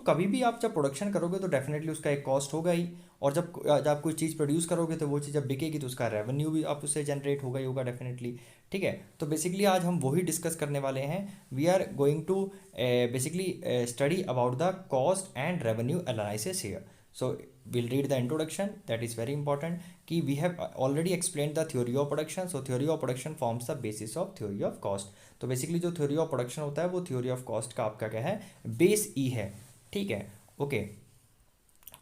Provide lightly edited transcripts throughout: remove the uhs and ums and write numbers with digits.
कभी भी आप जब प्रोडक्शन करोगे तो डेफिनेटली उसका एक कॉस्ट होगा ही, और जब आप कोई चीज़ प्रोड्यूस करोगे तो वो चीज़ जब बिकेगी तो उसका रेवेन्यू भी आप उससे जनरेट होगा ही होगा डेफिनेटली। ठीक है, तो बेसिकली आज हम वही डिस्कस करने वाले हैं। We are going to basically study about the cost and revenue analysis here. So we'll read the introduction, that is very important कि we have already explained the theory of production, so theory of production forms the basis of theory of cost। तो basically जो theory of production होता है वो theory of cost का आपका क्या है, बेस ई है। ठीक है, ओके,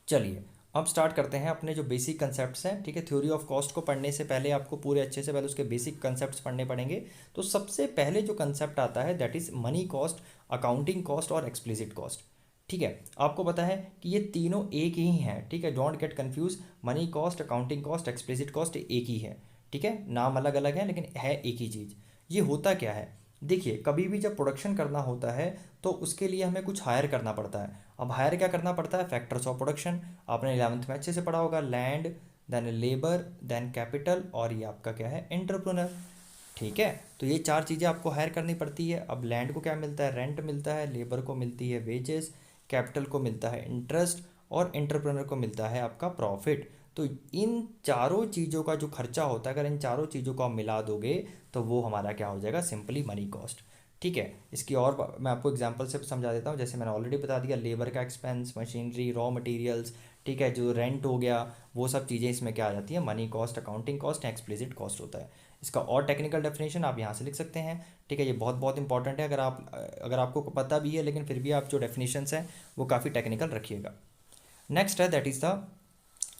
चलिए अब स्टार्ट करते हैं अपने जो बेसिक कंसेप्ट्स हैं। ठीक है, थ्योरी ऑफ कॉस्ट को पढ़ने से पहले आपको पूरे अच्छे से पहले उसके बेसिक कंसेप्ट्स पढ़ने पड़ेंगे। तो सबसे पहले जो कंसेप्ट आता है that is money cost, accounting cost और एक्सप्लिसिट कॉस्ट। ठीक है, आपको पता है कि ये तीनों एक ही हैं। ठीक है, don't get confuse, money cost, accounting cost, explicit cost एक ही है। ठीक है, नाम अलग अलग है लेकिन है एक ही चीज़। ये होता क्या है, देखिए कभी भी जब प्रोडक्शन करना होता है तो उसके लिए हमें कुछ हायर करना पड़ता है। अब हायर क्या करना पड़ता है, फैक्टर्स ऑफ प्रोडक्शन, आपने 11th में अच्छे से पढ़ा होगा, land, then labour, then capital, और ये आपका क्या है, एंटरप्रेन्योर। ठीक है, तो ये चार चीज़ें आपको हायर करनी पड़ती है। अब लैंड को क्या मिलता है, रेंट मिलता है, लेबर को मिलती है वेजेस, कैपिटल को मिलता है इंटरेस्ट, और एंटरप्रेन्योर को मिलता है आपका प्रॉफिट। तो इन चारों चीज़ों का जो खर्चा होता है, अगर इन चारों चीज़ों को आप मिला दोगे तो वो हमारा क्या हो जाएगा, सिंपली मनी कॉस्ट। ठीक है, इसकी और मैं आपको एग्जांपल से समझा देता हूँ। जैसे मैंने ऑलरेडी बता दिया, लेबर का एक्सपेंस, मशीनरी, रॉ मटेरियल्स, ठीक है, जो रेंट हो गया, वो सब चीज़ें इसमें क्या आ जाती है, money cost, accounting cost, explicit cost होता है। इसका और टेक्निकल डेफिनेशन आप यहाँ से लिख सकते हैं। ठीक है, ये बहुत बहुत इंपॉर्टेंट है, अगर आपको पता भी है लेकिन फिर भी आप जो डेफिनेशंस हैं वो काफ़ी टेक्निकल रखिएगा। नेक्स्ट है that is the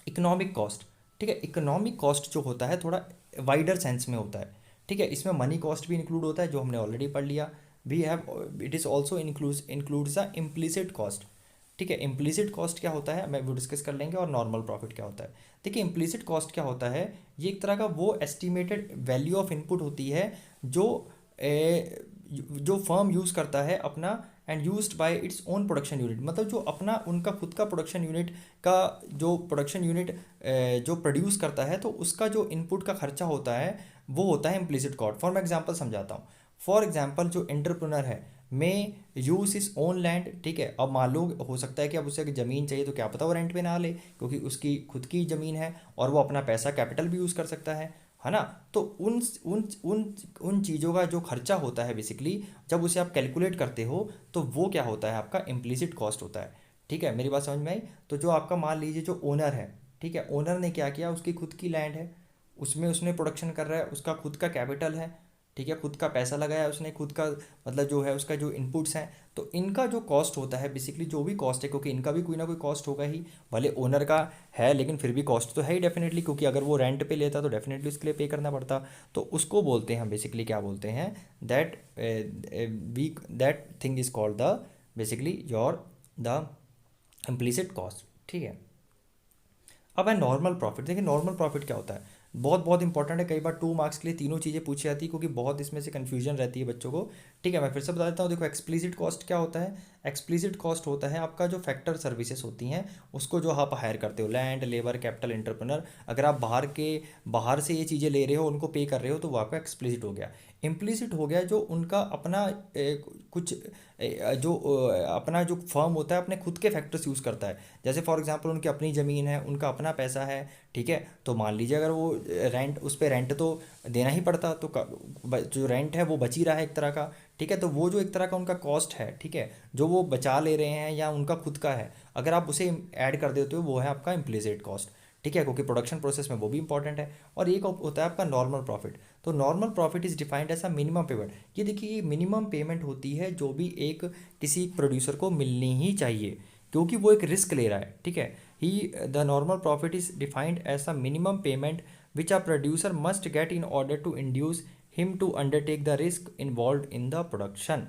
economic cost. ठीक है, इकोनॉमिक कॉस्ट जो होता है थोड़ा वाइडर सेंस में होता है। ठीक है, इसमें मनी कॉस्ट भी इंक्लूड होता है जो हमने ऑलरेडी पढ़ लिया। We have it is also includes the implicit cost. ठीक है, इम्प्लिसिट कॉस्ट क्या होता है मैं वो डिस्कस कर लेंगे, और नॉर्मल प्रॉफिट क्या होता है। देखिए इम्प्लिसिट कॉस्ट क्या होता है, ये एक तरह का वो एस्टिमेटेड वैल्यू ऑफ इनपुट होती है जो जो फर्म यूज़ करता है अपना, and used by its own production unit, मतलब जो अपना उनका खुद का प्रोडक्शन यूनिट का जो प्रोडक्शन यूनिट जो प्रोड्यूस करता है तो उसका जो इनपुट का खर्चा होता है वो होता है इम्प्लिसिट कॉस्ट। फॉर मैं एग्जांपल समझाता हूँ। फॉर एग्जांपल जो एंटरप्रेन्योर है मे यूज़ इज ओन लैंड। ठीक है, अब मान लो हो सकता है कि अब उसे अगर ज़मीन चाहिए तो क्या पता वो रेंट पे ना ले, क्योंकि उसकी खुद की ज़मीन है और वो अपना पैसा कैपिटल भी यूज़ कर सकता है ना। तो उन उन उन उन चीज़ों का जो खर्चा होता है बेसिकली जब उसे आप कैलकुलेट करते हो तो वो क्या होता है, आपका इम्प्लिसिट कॉस्ट होता है। ठीक है, मेरी बात समझ में आई। तो जो आपका मान लीजिए जो ओनर है, ठीक है, ओनर ने क्या किया, उसकी खुद की लैंड है, उसमें उसने प्रोडक्शन कर रहा है, उसका खुद का कैपिटल है, ठीक है, खुद का पैसा लगाया उसने, खुद का मतलब जो है उसका जो इनपुट्स हैं, तो इनका जो कॉस्ट होता है बेसिकली जो भी कॉस्ट है, क्योंकि इनका भी कोई ना कोई कॉस्ट होगा ही, भले ओनर का है लेकिन फिर भी कॉस्ट तो है ही डेफिनेटली, क्योंकि अगर वो रेंट पे लेता तो डेफिनेटली उसके लिए पे करना पड़ता। तो उसको बोलते हैं हम बेसिकली क्या बोलते हैं, that we that thing is called the basically your the implicit cost. ठीक है, अब है नॉर्मल प्रॉफिट। देखिए नॉर्मल प्रॉफिट क्या होता है, बहुत बहुत इंपॉर्टेंट है, कई बार 2 मार्क्स के लिए तीनों चीज़ें पूछी जाती है क्योंकि बहुत इसमें से कन्फ्यूजन रहती है बच्चों को। ठीक है, मैं फिर से बता देता हूँ। देखो एक्सप्लिसिट कॉस्ट क्या होता है, एक्सप्लिसिट कॉस्ट होता है आपका जो फैक्टर सर्विसेज होती हैं उसको जो आप हायर करते हो, लैंड, लेबर, कैपिटल, एंटरप्रेन्योर, अगर आप बाहर से ये चीज़ें ले रहे हो, उनको पे कर रहे हो, तो वो आपका एक्सप्लिसिट हो गया। इम्प्लिसिट हो गया जो उनका अपना कुछ जो अपना जो फर्म होता है अपने खुद के फैक्टर्स यूज़ करता है। जैसे फॉर एग्जांपल उनकी अपनी ज़मीन है, उनका अपना पैसा है, ठीक है, तो मान लीजिए अगर वो रेंट, उस पर रेंट तो देना ही पड़ता, तो जो रेंट है वो बच ही रहा है एक तरह का। ठीक है, तो वो जो एक तरह का उनका कॉस्ट है, ठीक है, जो वो बचा ले रहे हैं या उनका खुद का है, अगर आप उसे ऐड कर देते हो वो है आपका इम्प्लिसिट कॉस्ट। ठीक है, क्योंकि प्रोडक्शन प्रोसेस में वो भी इंपॉर्टेंट है। और एक होता है आपका नॉर्मल प्रॉफिट। तो normal profit is defined as a minimum payment. ये देखिए ये मिनिमम पेमेंट होती है जो भी एक किसी प्रोड्यूसर को मिलनी ही चाहिए, क्योंकि वो एक रिस्क ले रहा है। ठीक है, ही the normal profit is defined as a minimum payment which a producer must get in order to induce him to undertake the risk involve in the production.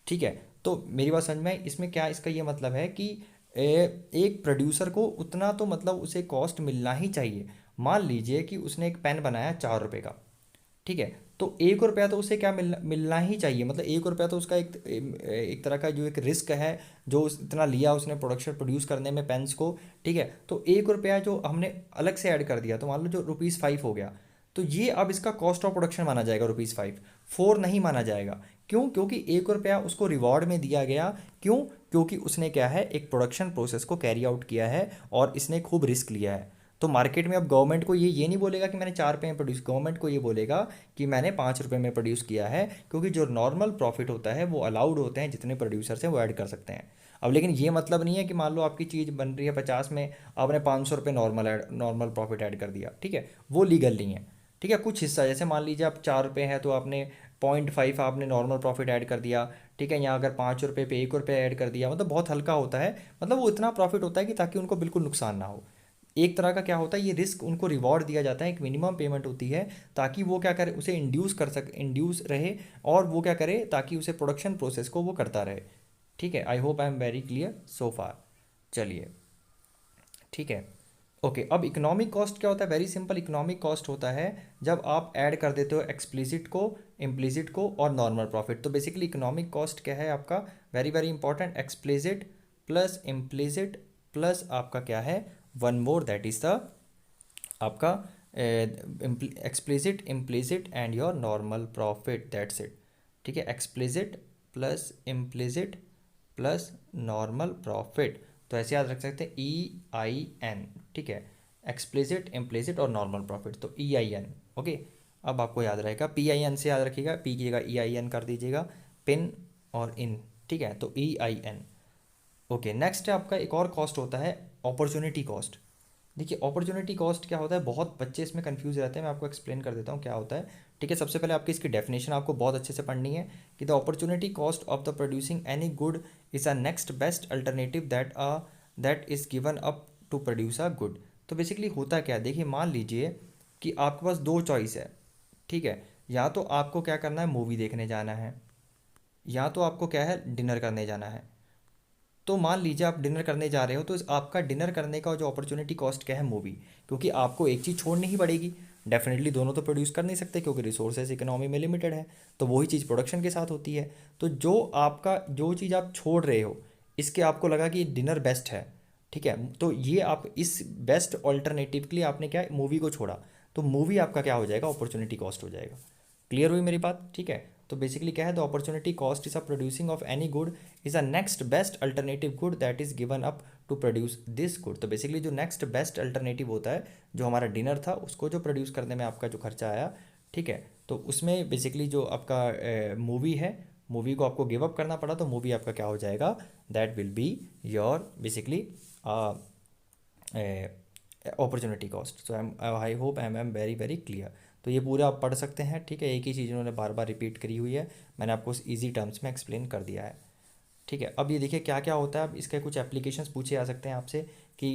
ठीक है, तो मेरी बात समझ में आई। इसमें क्या इसका ये मतलब है कि एक प्रोड्यूसर को उतना तो मतलब उसे कॉस्ट मिलना ही चाहिए। मान लीजिए कि उसने एक पेन बनाया 4 रुपये का, ठीक है, तो 1 रुपया तो उसे क्या मिलना ही चाहिए, मतलब 1 रुपया तो उसका एक तरह का जो एक रिस्क है जो इतना लिया उसने प्रोडक्शन प्रोड्यूस करने में पेन्स को। ठीक है, तो 1 रुपया जो हमने अलग से ऐड कर दिया, तो मान लो जो ₹5 हो गया, तो ये अब इसका कॉस्ट ऑफ प्रोडक्शन माना जाएगा ₹5, 4 नहीं माना जाएगा। क्यों? क्योंकि 1 रुपया उसको रिवॉर्ड में दिया गया। क्यों? क्योंकि उसने क्या है, एक प्रोडक्शन प्रोसेस को कैरी आउट किया है और इसने खूब रिस्क लिया है। तो मार्केट में अब गवर्नमेंट को ये नहीं बोलेगा कि मैंने 4 रुपये में प्रोड्यूस, गवर्नमेंट को ये बोलेगा कि मैंने 5 रुपये में प्रोड्यूस किया है, क्योंकि जो नॉर्मल प्रॉफिट होता है वो अलाउड होते हैं, जितने प्रोड्यूसर्स हैं वो ऐड कर सकते हैं। अब लेकिन ये मतलब नहीं है कि मान लो आपकी चीज़ बन रही है 50 में, आपने 500 रुपये नॉर्मल प्रॉफिट ऐड कर दिया, ठीक है, वो लीगल नहीं है। ठीक है, कुछ हिस्सा, जैसे मान लीजिए आप 4 रुपये हैं तो आपने 0.5 आपने नॉर्मल प्रॉफिट ऐड कर दिया। ठीक है, यहाँ अगर 5 रुपये पे 1 रुपये ऐड कर दिया, मतलब बहुत हल्का होता है, मतलब वो इतना प्रॉफिट होता है कि ताकि उनको बिल्कुल नुकसान ना हो। एक तरह का क्या होता है, ये रिस्क उनको रिवॉर्ड दिया जाता है, एक मिनिमम पेमेंट होती है, ताकि वो क्या करे, उसे इंड्यूस रहे, और वो क्या करे, ताकि उसे प्रोडक्शन प्रोसेस को वो करता रहे। ठीक है, I hope I am very clear so far. चलिए, ठीक है, ओके। अब इकोनॉमिक कॉस्ट क्या होता है? वेरी सिंपल, इकोनॉमिक कॉस्ट होता है जब आप ऐड कर देते हो एक्सप्लिसिट को, इम्प्लिसिट को और नॉर्मल प्रॉफिट। तो बेसिकली इकोनॉमिक कॉस्ट क्या है आपका? Very very important, explicit plus implicit plus आपका क्या है, one more, that is the आपका explicit, implicit and your normal profit, that's it. ठीक है, explicit plus implicit plus normal profit. तो ऐसे याद रख सकते हैं, EIN। ठीक है, एक्सप्लिसिट, इम्प्लिसिट और नॉर्मल प्रॉफिट, तो EIN। ओके, अब आपको याद रहेगा, PIN से याद रखिएगा, P की जगह EIN कर दीजिएगा, पिन और इन। ठीक है, तो EIN। ओके, नेक्स्ट है आपका एक और कॉस्ट होता है, अपॉर्चुनिटी कॉस्ट। देखिए, अपॉर्चुनिटी कॉस्ट क्या होता है, बहुत बच्चे इसमें कंफ्यूज रहते हैं, मैं आपको एक्सप्लेन कर देता हूँ क्या होता है। ठीक है, सबसे पहले आपकी इसकी डेफिनेशन आपको बहुत अच्छे से पढ़नी है कि the opportunity cost of the producing any good is a next best alternative that is given up to produce a good. तो बेसिकली होता क्या है, देखिए मान लीजिए कि आपके पास दो चॉइस है। ठीक है, या तो आपको क्या करना है, मूवी देखने जाना है, या तो आपको क्या है, डिनर करने जाना है। तो मान लीजिए आप डिनर करने जा रहे हो, तो आपका डिनर करने का जो अपॉर्चुनिटी कॉस्ट क्या है, मूवी, क्योंकि आपको एक चीज़ छोड़नी ही पड़ेगी। डेफिनेटली दोनों तो प्रोड्यूस कर नहीं सकते, क्योंकि रिसोर्सेज इकोनॉमी में लिमिटेड है। तो वही चीज़ प्रोडक्शन के साथ होती है। तो जो चीज़ आप छोड़ रहे हो, इसके आपको लगा कि डिनर बेस्ट है, ठीक है, तो ये आप इस बेस्ट ऑल्टरनेटिव के लिए आपने क्या, मूवी को छोड़ा, तो मूवी आपका क्या हो जाएगा, अपॉर्चुनिटी कॉस्ट हो जाएगा। क्लियर हुई मेरी बात? ठीक है, तो बेसिकली क्या है, the opportunity cost is a producing of any good is a next best alternative good that is given up to produce this good. तो बेसिकली जो नेक्स्ट बेस्ट अल्टरनेटिव होता है, जो हमारा डिनर था उसको जो प्रोड्यूस करने में आपका जो खर्चा आया, ठीक है, तो उसमें बेसिकली जो आपका मूवी है, मूवी को आपको गिव अप करना पड़ा, तो मूवी आपका क्या हो जाएगा, that will be your basically opportunity cost. So I hope I am very very clear. तो ये पूरा आप पढ़ सकते हैं। ठीक है, एक ही चीज़ इन्होंने बार बार रिपीट करी हुई है, मैंने आपको ईजी टर्म्स में एक्सप्लेन कर दिया है। ठीक है, अब ये देखिए क्या क्या होता है। अब इसके कुछ एप्लीकेशंस पूछे जा सकते हैं आपसे कि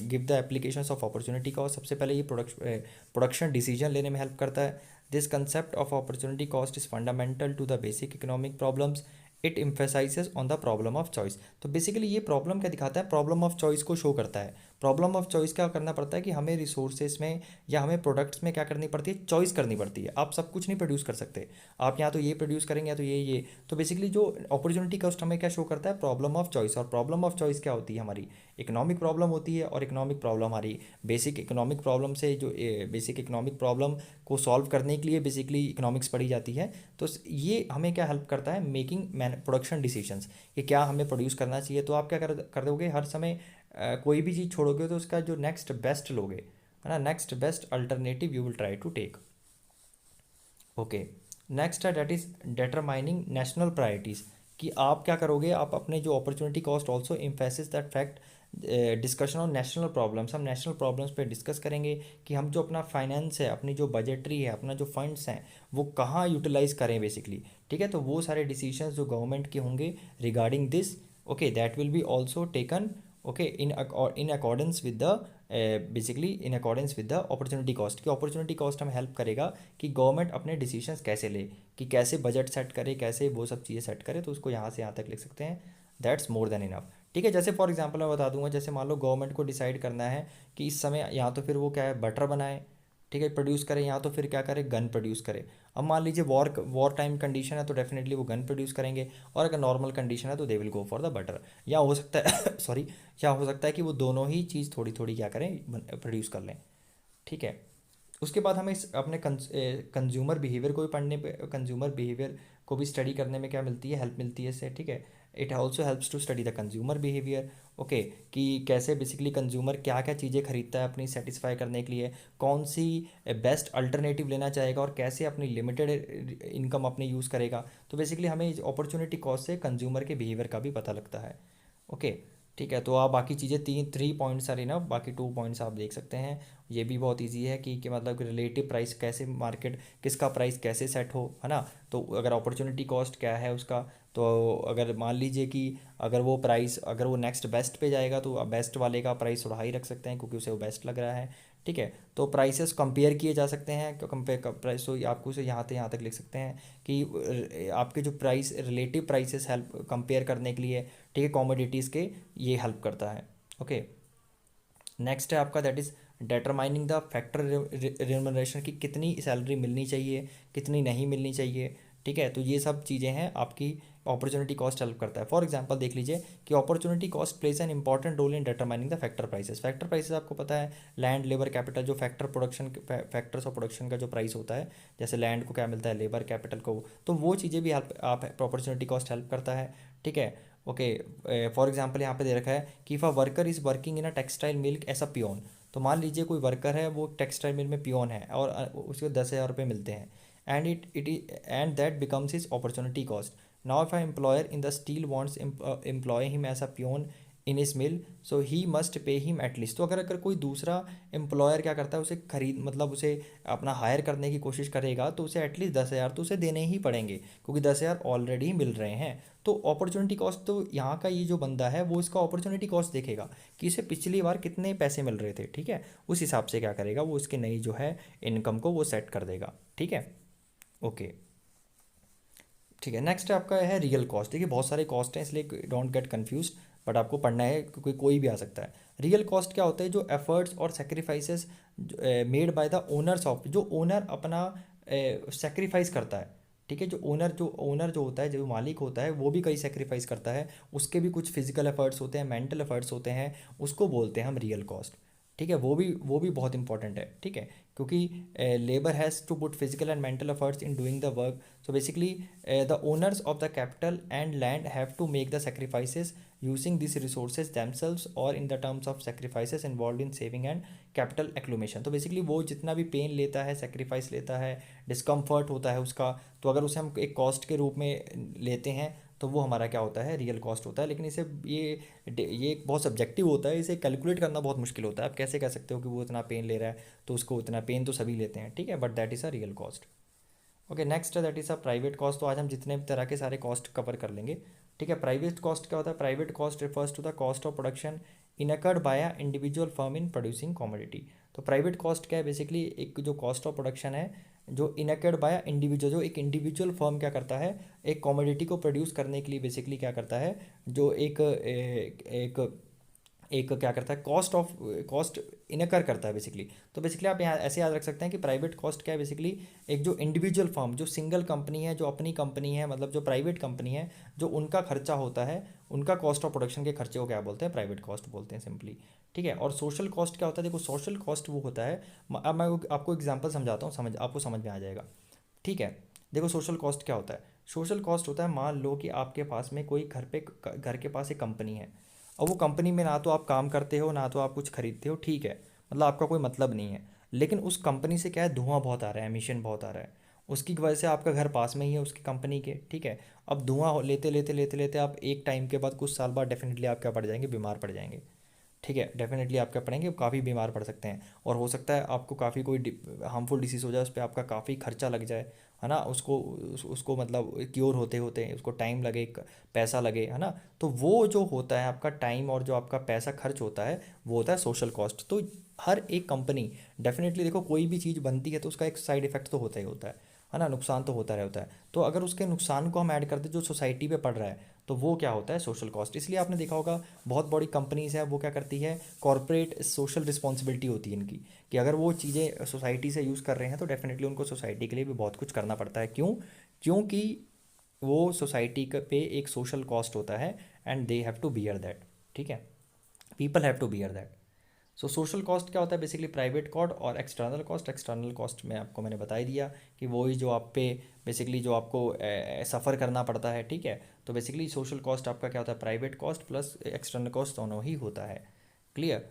give the applications of opportunity cost. सबसे पहले ये प्रोडक्शन डिसीजन लेने में हेल्प करता है। This concept of opportunity cost is fundamental to the basic economic problems. It emphasises on the problem of choice. तो बेसिकली ये प्रॉब्लम क्या दिखाता है, प्रॉब्लम ऑफ चॉइस को शो करता है। प्रॉब्लम ऑफ चॉइस क्या करना पड़ता है कि हमें रिसोर्सेज में या हमें प्रोडक्ट्स में क्या करनी पड़ती है, चॉइस करनी पड़ती है। आप सब कुछ नहीं प्रोड्यूस कर सकते, आप यहाँ तो ये प्रोड्यूस करेंगे या तो ये। तो बेसिकली जो अपॉर्चुनिटी कॉस्ट हमें क्या शो करता है, प्रॉब्लम ऑफ चॉइस। और प्रॉब्लम ऑफ चॉइस क्या होती है, हमारी इकोनॉमिक प्रॉब्लम होती है। और इकोनॉमिक प्रॉब्लम हमारी बेसिक इकोनॉमिक प्रॉब्लम से जो बेसिक इकोनॉमिक प्रॉब्लम को सॉल्व करने के लिए बेसिकली इकोनॉमिक्स पढ़ी जाती है। तो ये हमें क्या हेल्प करता है, मेकिंग प्रोडक्शन डिसीजंस, कि क्या हमें प्रोड्यूस करना चाहिए। तो आप क्या कर दोगे, हर समय कोई भी चीज़ छोड़ोगे तो उसका जो नेक्स्ट बेस्ट लोगे, है ना, next best alternative you will try to take. Okay, next है that is determining national priorities, कि आप क्या करोगे, आप अपने जो opportunity cost also emphasis that fact discussion on national problems. हम नेशनल प्रॉब्लम्स पे डिस्कस करेंगे कि हम जो अपना फाइनेंस है, अपनी जो बजटरी है, अपना जो फंड्स हैं, वो कहाँ यूटिलाइज करें बेसिकली। ठीक है, तो वो सारे डिसीजंस जो गवर्नमेंट के होंगे regarding this, okay, that will be also taken, okay, in accordance with the basically in accordance with the opportunity cost. की अपॉर्चुनिटी कॉस्ट हमें हेल्प करेगा कि गवर्नमेंट अपने डिसीजंस कैसे ले, कि कैसे बजट सेट करे, कैसे वो सब चीज़ें सेट करे। तो उसको यहाँ से यहाँ तक लिख सकते हैं, दैट्स मोर देन इनफ। ठीक है, जैसे फॉर एग्जांपल मैं बता दूंगा, जैसे मान लो गवर्नमेंट को डिसाइड करना है कि इस समय या तो फिर वो क्या है, बटर बनाए, ठीक है, प्रोड्यूस करे, या तो फिर क्या करे, गन प्रोड्यूस करे। अब मान लीजिए वॉर टाइम कंडीशन है, तो डेफिनेटली वो गन प्रोड्यूस करेंगे। और अगर नॉर्मल कंडीशन है तो they will go for the butter. या हो सकता है सॉरी, या हो सकता है कि वो दोनों ही चीज़ थोड़ी थोड़ी क्या करें, प्रोड्यूस कर लें। ठीक है, उसके बाद हमें अपने कंज्यूमर बिहेवियर को भी पढ़ने पे, कंज्यूमर बिहेवियर को भी स्टडी करने में क्या मिलती है, हेल्प मिलती है इससे, ठीक है। It also helps to study the consumer behaviour, okay, कि कैसे बेसिकली कंज्यूमर क्या क्या चीज़ें खरीदता है अपनी सेटिस्फाई करने के लिए, कौन सी बेस्ट अल्टरनेटिव लेना चाहेगा और कैसे अपनी लिमिटेड इनकम अपनी यूज़ करेगा। तो बेसिकली हमें अपॉर्चुनिटी कॉस्ट से कंज्यूमर के बिहेवियर का भी पता लगता है, ओके। ठीक है, तो आप बाकी चीज़ें 3 पॉइंट्स आर इनफ, बाकी 2 पॉइंट्स आप देख सकते हैं। ये भी बहुत इजी है कि मतलब रिलेटिव प्राइस कैसे, मार्केट किसका प्राइस कैसे सेट हो, है ना। तो अगर अपॉर्चुनिटी कॉस्ट क्या है उसका, तो अगर मान लीजिए कि अगर वो प्राइस, अगर वो नेक्स्ट बेस्ट पे जाएगा तो बेस्ट वाले का प्राइस थोड़ा हाई रख सकते हैं क्योंकि उसे वो बेस्ट लग रहा है, ठीक है। तो प्राइसेस कंपेयर किए जा सकते हैं, कंपेयर प्राइस, तो आपको उसे यहाँ तक लिख सकते हैं कि आपके जो price, relative prices help compare करने के लिए, ठीक है, कॉमोडिटीज़ के, ये हेल्प करता है, ओके। नेक्स्ट है आपका that is determining the factor remuneration, की कितनी सैलरी मिलनी चाहिए, कितनी नहीं मिलनी चाहिए, ठीक है। तो ये सब चीज़ें हैं आपकी अपॉर्चुनिटी कॉस्ट हेल्प करता है। फॉर एग्जांपल देख लीजिए कि opportunity cost plays an important role in determining the factor prices. Factor prices आपको पता है, लैंड, लेबर, कैपिटल, जो फैक्टर्स ऑफ प्रोडक्शन का जो प्राइस होता है, जैसे लैंड को क्या मिलता है, लेबर, कैपिटल को, तो वो चीज़ें भी हेल्प, आप अपॉर्चुनिटी कॉस्ट हेल्प करता है, ठीक है, ओके। फॉर एग्जांपल यहाँ पे दे रखा है कि if a worker is working in a textile mill as a peon, तो मान लीजिए कोई वर्कर है वो टेक्सटाइल मिल में पियोन है और उसको 10,000 रुपये मिलते हैं, and that becomes his opportunity cost. Now if a employer in the steel wants employ him as a peon in this mill, so he must pay him at least. तो अगर अगर कोई दूसरा एम्प्लॉयर क्या करता है, उसे खरीद, मतलब उसे अपना हायर करने की कोशिश करेगा, तो उसे एटलीस्ट 10,000 तो उसे देने ही पड़ेंगे क्योंकि 10,000 ऑलरेडी मिल रहे हैं। तो अपॉर्चुनिटी कॉस्ट, तो यहाँ का ये जो बंदा है वो इसका अपॉर्चुनिटी कॉस्ट देखेगा कि इसे पिछली बार कितने पैसे मिल रहे थे, ठीक है। उस हिसाब से क्या करेगा, वो इसकी नई जो है इनकम को वो सेट कर देगा, ठीक है, ओके। ठीक है, नेक्स्ट आपका है रियल कॉस्ट। देखिए बहुत सारे कॉस्ट हैं इसलिए डोंट गेट कंफ्यूज, बट आपको पढ़ना है क्योंकि कोई भी आ सकता है। रियल कॉस्ट क्या होता है, जो एफर्ट्स और sacrifices made by the owners of, जो ओनर अपना सेक्रीफाइस करता है, ठीक है। जो ओनर जो होता है, जो मालिक होता है, वो भी कई सेक्रीफाइस करता है, उसके भी कुछ फिजिकल एफर्ट्स होते हैं, मेंटल एफर्ट्स होते हैं, उसको बोलते हैं हम रियल कॉस्ट, ठीक है। वो भी बहुत इंपॉर्टेंट है, ठीक है, क्योंकि labour has to put physical and mental efforts in doing the work. So basically, the owners of the capital and land have to make the sacrifices using these resources themselves or in the terms of sacrifices involved in saving and capital accumulation। तो basically वो जितना भी pen लेता है, sacrifice लेता है, discomfort होता है उसका, तो अगर उसे हम एक कॉस्ट के रूप में लेते हैं तो वो हमारा क्या होता है, रियल कॉस्ट होता है। लेकिन इसे ये एक बहुत सब्जेक्टिव होता है, इसे कैलकुलेट करना बहुत मुश्किल होता है। आप कैसे कह सकते हो कि वो इतना पेन ले रहा है तो उसको इतना पेन तो सभी लेते हैं, ठीक है, but that is a real cost, okay. Next है that is a private cost. तो आज हम जितने भी तरह के सारे कॉस्ट कवर कर लेंगे, ठीक है। प्राइवेट कॉस्ट क्या होता है, private cost refers to the cost of production incurred by a individual firm in producing commodity. तो प्राइवेट कॉस्ट क्या है, बेसिकली एक जो कॉस्ट ऑफ प्रोडक्शन है जो इनकर्ड बाय इंडिविजुअल, जो एक इंडिविजुअल फर्म क्या करता है, एक कमोडिटी को प्रोड्यूस करने के लिए बेसिकली क्या करता है, जो एक एक क्या करता है, कॉस्ट इनकर करता है बेसिकली। तो बेसिकली आप यहाँ ऐसे याद रख सकते हैं कि प्राइवेट कॉस्ट क्या है, बेसिकली एक जो इंडिविजुअल फर्म, जो सिंगल कंपनी है, जो अपनी कंपनी है, मतलब जो प्राइवेट कंपनी है, जो उनका खर्चा होता है, उनका कॉस्ट ऑफ प्रोडक्शन के खर्चे को क्या बोलते हैं, प्राइवेट कॉस्ट बोलते हैं सिंपली, ठीक है। और सोशल कॉस्ट क्या होता है, देखो सोशल कॉस्ट वो होता है, अब मैं आपको एग्जाम्पल समझाता हूँ, आपको समझ में आ जाएगा, ठीक है। देखो सोशल कॉस्ट क्या होता है, सोशल कॉस्ट होता है, मान लो कि आपके पास में कोई घर के पास एक कंपनी है, और वो कंपनी में ना तो आप काम करते हो ना तो आप कुछ खरीदते हो, ठीक है, मतलब आपका कोई मतलब नहीं है। लेकिन उस कंपनी से क्या है, धुआं बहुत आ रहा है, एमिशन बहुत आ रहा है, उसकी वजह से आपका घर पास में ही है उसकी कंपनी के, ठीक है। अब धुआं लेते लेते लेते लेते आप एक टाइम के बाद, कुछ साल बाद डेफिनेटली आप क्या पड़ जाएंगे, बीमार पड़ जाएंगे, ठीक है। डेफिनेटली आप क्या पड़ेंगे, काफ़ी बीमार पड़ सकते हैं, और हो सकता है आपको काफ़ी कोई हार्मफुल डिसीज़ हो जाए, उस पर आपका काफ़ी खर्चा लग जाए, है ना। उसको मतलब क्योर होते होते उसको टाइम लगे, पैसा लगे, है ना। तो वो जो होता है आपका टाइम और जो आपका पैसा खर्च होता है, वो होता है सोशल कॉस्ट। तो हर एक कंपनी, डेफिनेटली देखो कोई भी चीज़ बनती है तो उसका एक साइड इफेक्ट तो होता ही होता है ना, नुकसान तो होता रहता है। तो अगर उसके नुकसान को हम ऐड करते जो सोसाइटी पे पड़ रहा है, तो वो क्या होता है, सोशल कॉस्ट। इसलिए आपने देखा होगा बहुत बड़ी कंपनीज है वो क्या करती है, कॉरपोरेट सोशल रिस्पॉन्सिबिलिटी होती है इनकी, कि अगर वो चीज़ें सोसाइटी से यूज़ कर रहे हैं तो डेफिनेटली उनको सोसाइटी के लिए भी बहुत कुछ करना पड़ता है। क्यों? क्योंकि वो सोसाइटी पे एक सोशल कॉस्ट होता है, and they have to bear that, ठीक है, people have to bear that, so social cost क्या होता है, बेसिकली प्राइवेट कॉस्ट, और एक्सटर्नल कॉस्ट में आपको मैंने बता ही दिया कि वही जो आप पे बेसिकली जो आपको सफ़र करना पड़ता है, ठीक है। तो बेसिकली सोशल कॉस्ट आपका क्या होता है, private cost plus external cost दोनों ही होता है। क्लियर,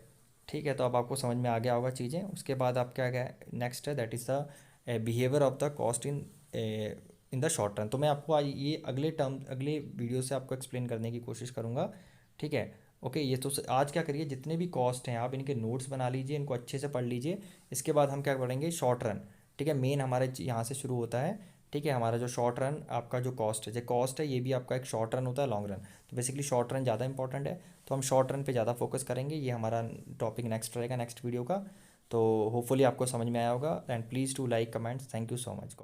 ठीक है। तो अब आपको समझ में आ गया होगा चीज़ें। उसके बाद आप क्या क्या नेक्स्ट है, that is the behaviour of the cost in the short run. तो मैं आपको आज ये अगले वीडियो से आपको एक्सप्लेन करने की कोशिश करूँगा, ठीक है। ओके, ये तो आज क्या करिए, जितने भी कॉस्ट हैं आप इनके नोट्स बना लीजिए, इनको अच्छे से पढ़ लीजिए। इसके बाद हम क्या पढ़ेंगे, शॉर्ट रन, ठीक है। मेन हमारे यहाँ से शुरू होता है, ठीक है। हमारा जो शॉर्ट रन आपका जो कॉस्ट है ये भी आपका एक शॉर्ट रन होता है, लॉन्ग रन। तो बेसिकली शॉर्ट रन ज़्यादा इंपॉर्टेंट है, तो हम शॉर्ट रन पे ज़्यादा फोकस करेंगे। ये हमारा टॉपिक नेक्स्ट रहेगा, नेक्स्ट वीडियो का। तो होपफुली आपको समझ में आया होगा, and please to like comments. Thank you so much.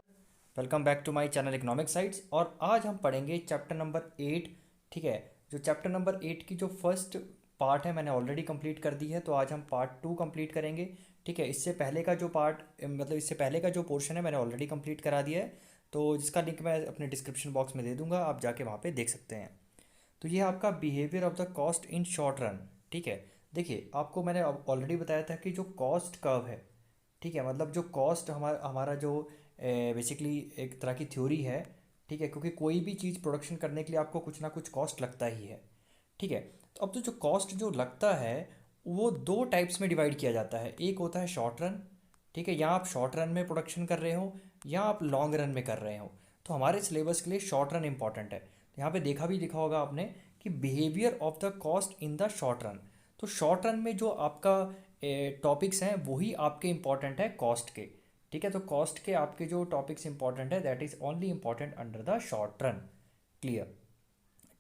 Welcome back to my channel economic sites, और आज हम पढ़ेंगे चैप्टर नंबर 8, ठीक है। जो चैप्टर नंबर 8 की जो फर्स्ट पार्ट है मैंने ऑलरेडी कंप्लीट कर दी है, तो आज हम पार्ट 2 कंप्लीट करेंगे, ठीक है। इससे पहले का जो पार्ट मतलब इससे पहले का जो पोर्शन है मैंने ऑलरेडी कंप्लीट करा दिया है, तो जिसका लिंक मैं अपने डिस्क्रिप्शन बॉक्स में दे दूंगा, आप जाके वहाँ पे देख सकते हैं। तो ये आपका behaviour of the cost in short run, ठीक है। देखिए आपको मैंने ऑलरेडी बताया था कि जो कॉस्ट कर्व है, ठीक है, मतलब जो कॉस्ट हमारा हमारा जो बेसिकली एक तरह की थ्योरी है, ठीक है। क्योंकि कोई भी चीज़ प्रोडक्शन करने के लिए आपको कुछ ना कुछ कॉस्ट लगता ही है, ठीक है। तो अब तो जो कॉस्ट जो लगता है वो दो टाइप्स में डिवाइड किया जाता है। एक होता है शॉर्ट रन, ठीक है, या आप शॉर्ट रन में प्रोडक्शन कर रहे हो या आप लॉन्ग रन में कर रहे हो। तो हमारे सिलेबस के लिए शॉर्ट रन इंपॉर्टेंट है। तो यहाँ पे देखा होगा आपने कि behaviour of the cost in the short run. तो शॉर्ट रन में जो आपका टॉपिक्स हैं वही आपके इंपॉर्टेंट है कॉस्ट के, ठीक है। तो कॉस्ट के आपके जो टॉपिक्स इंपॉर्टेंट है that is only important under the short run. Clear,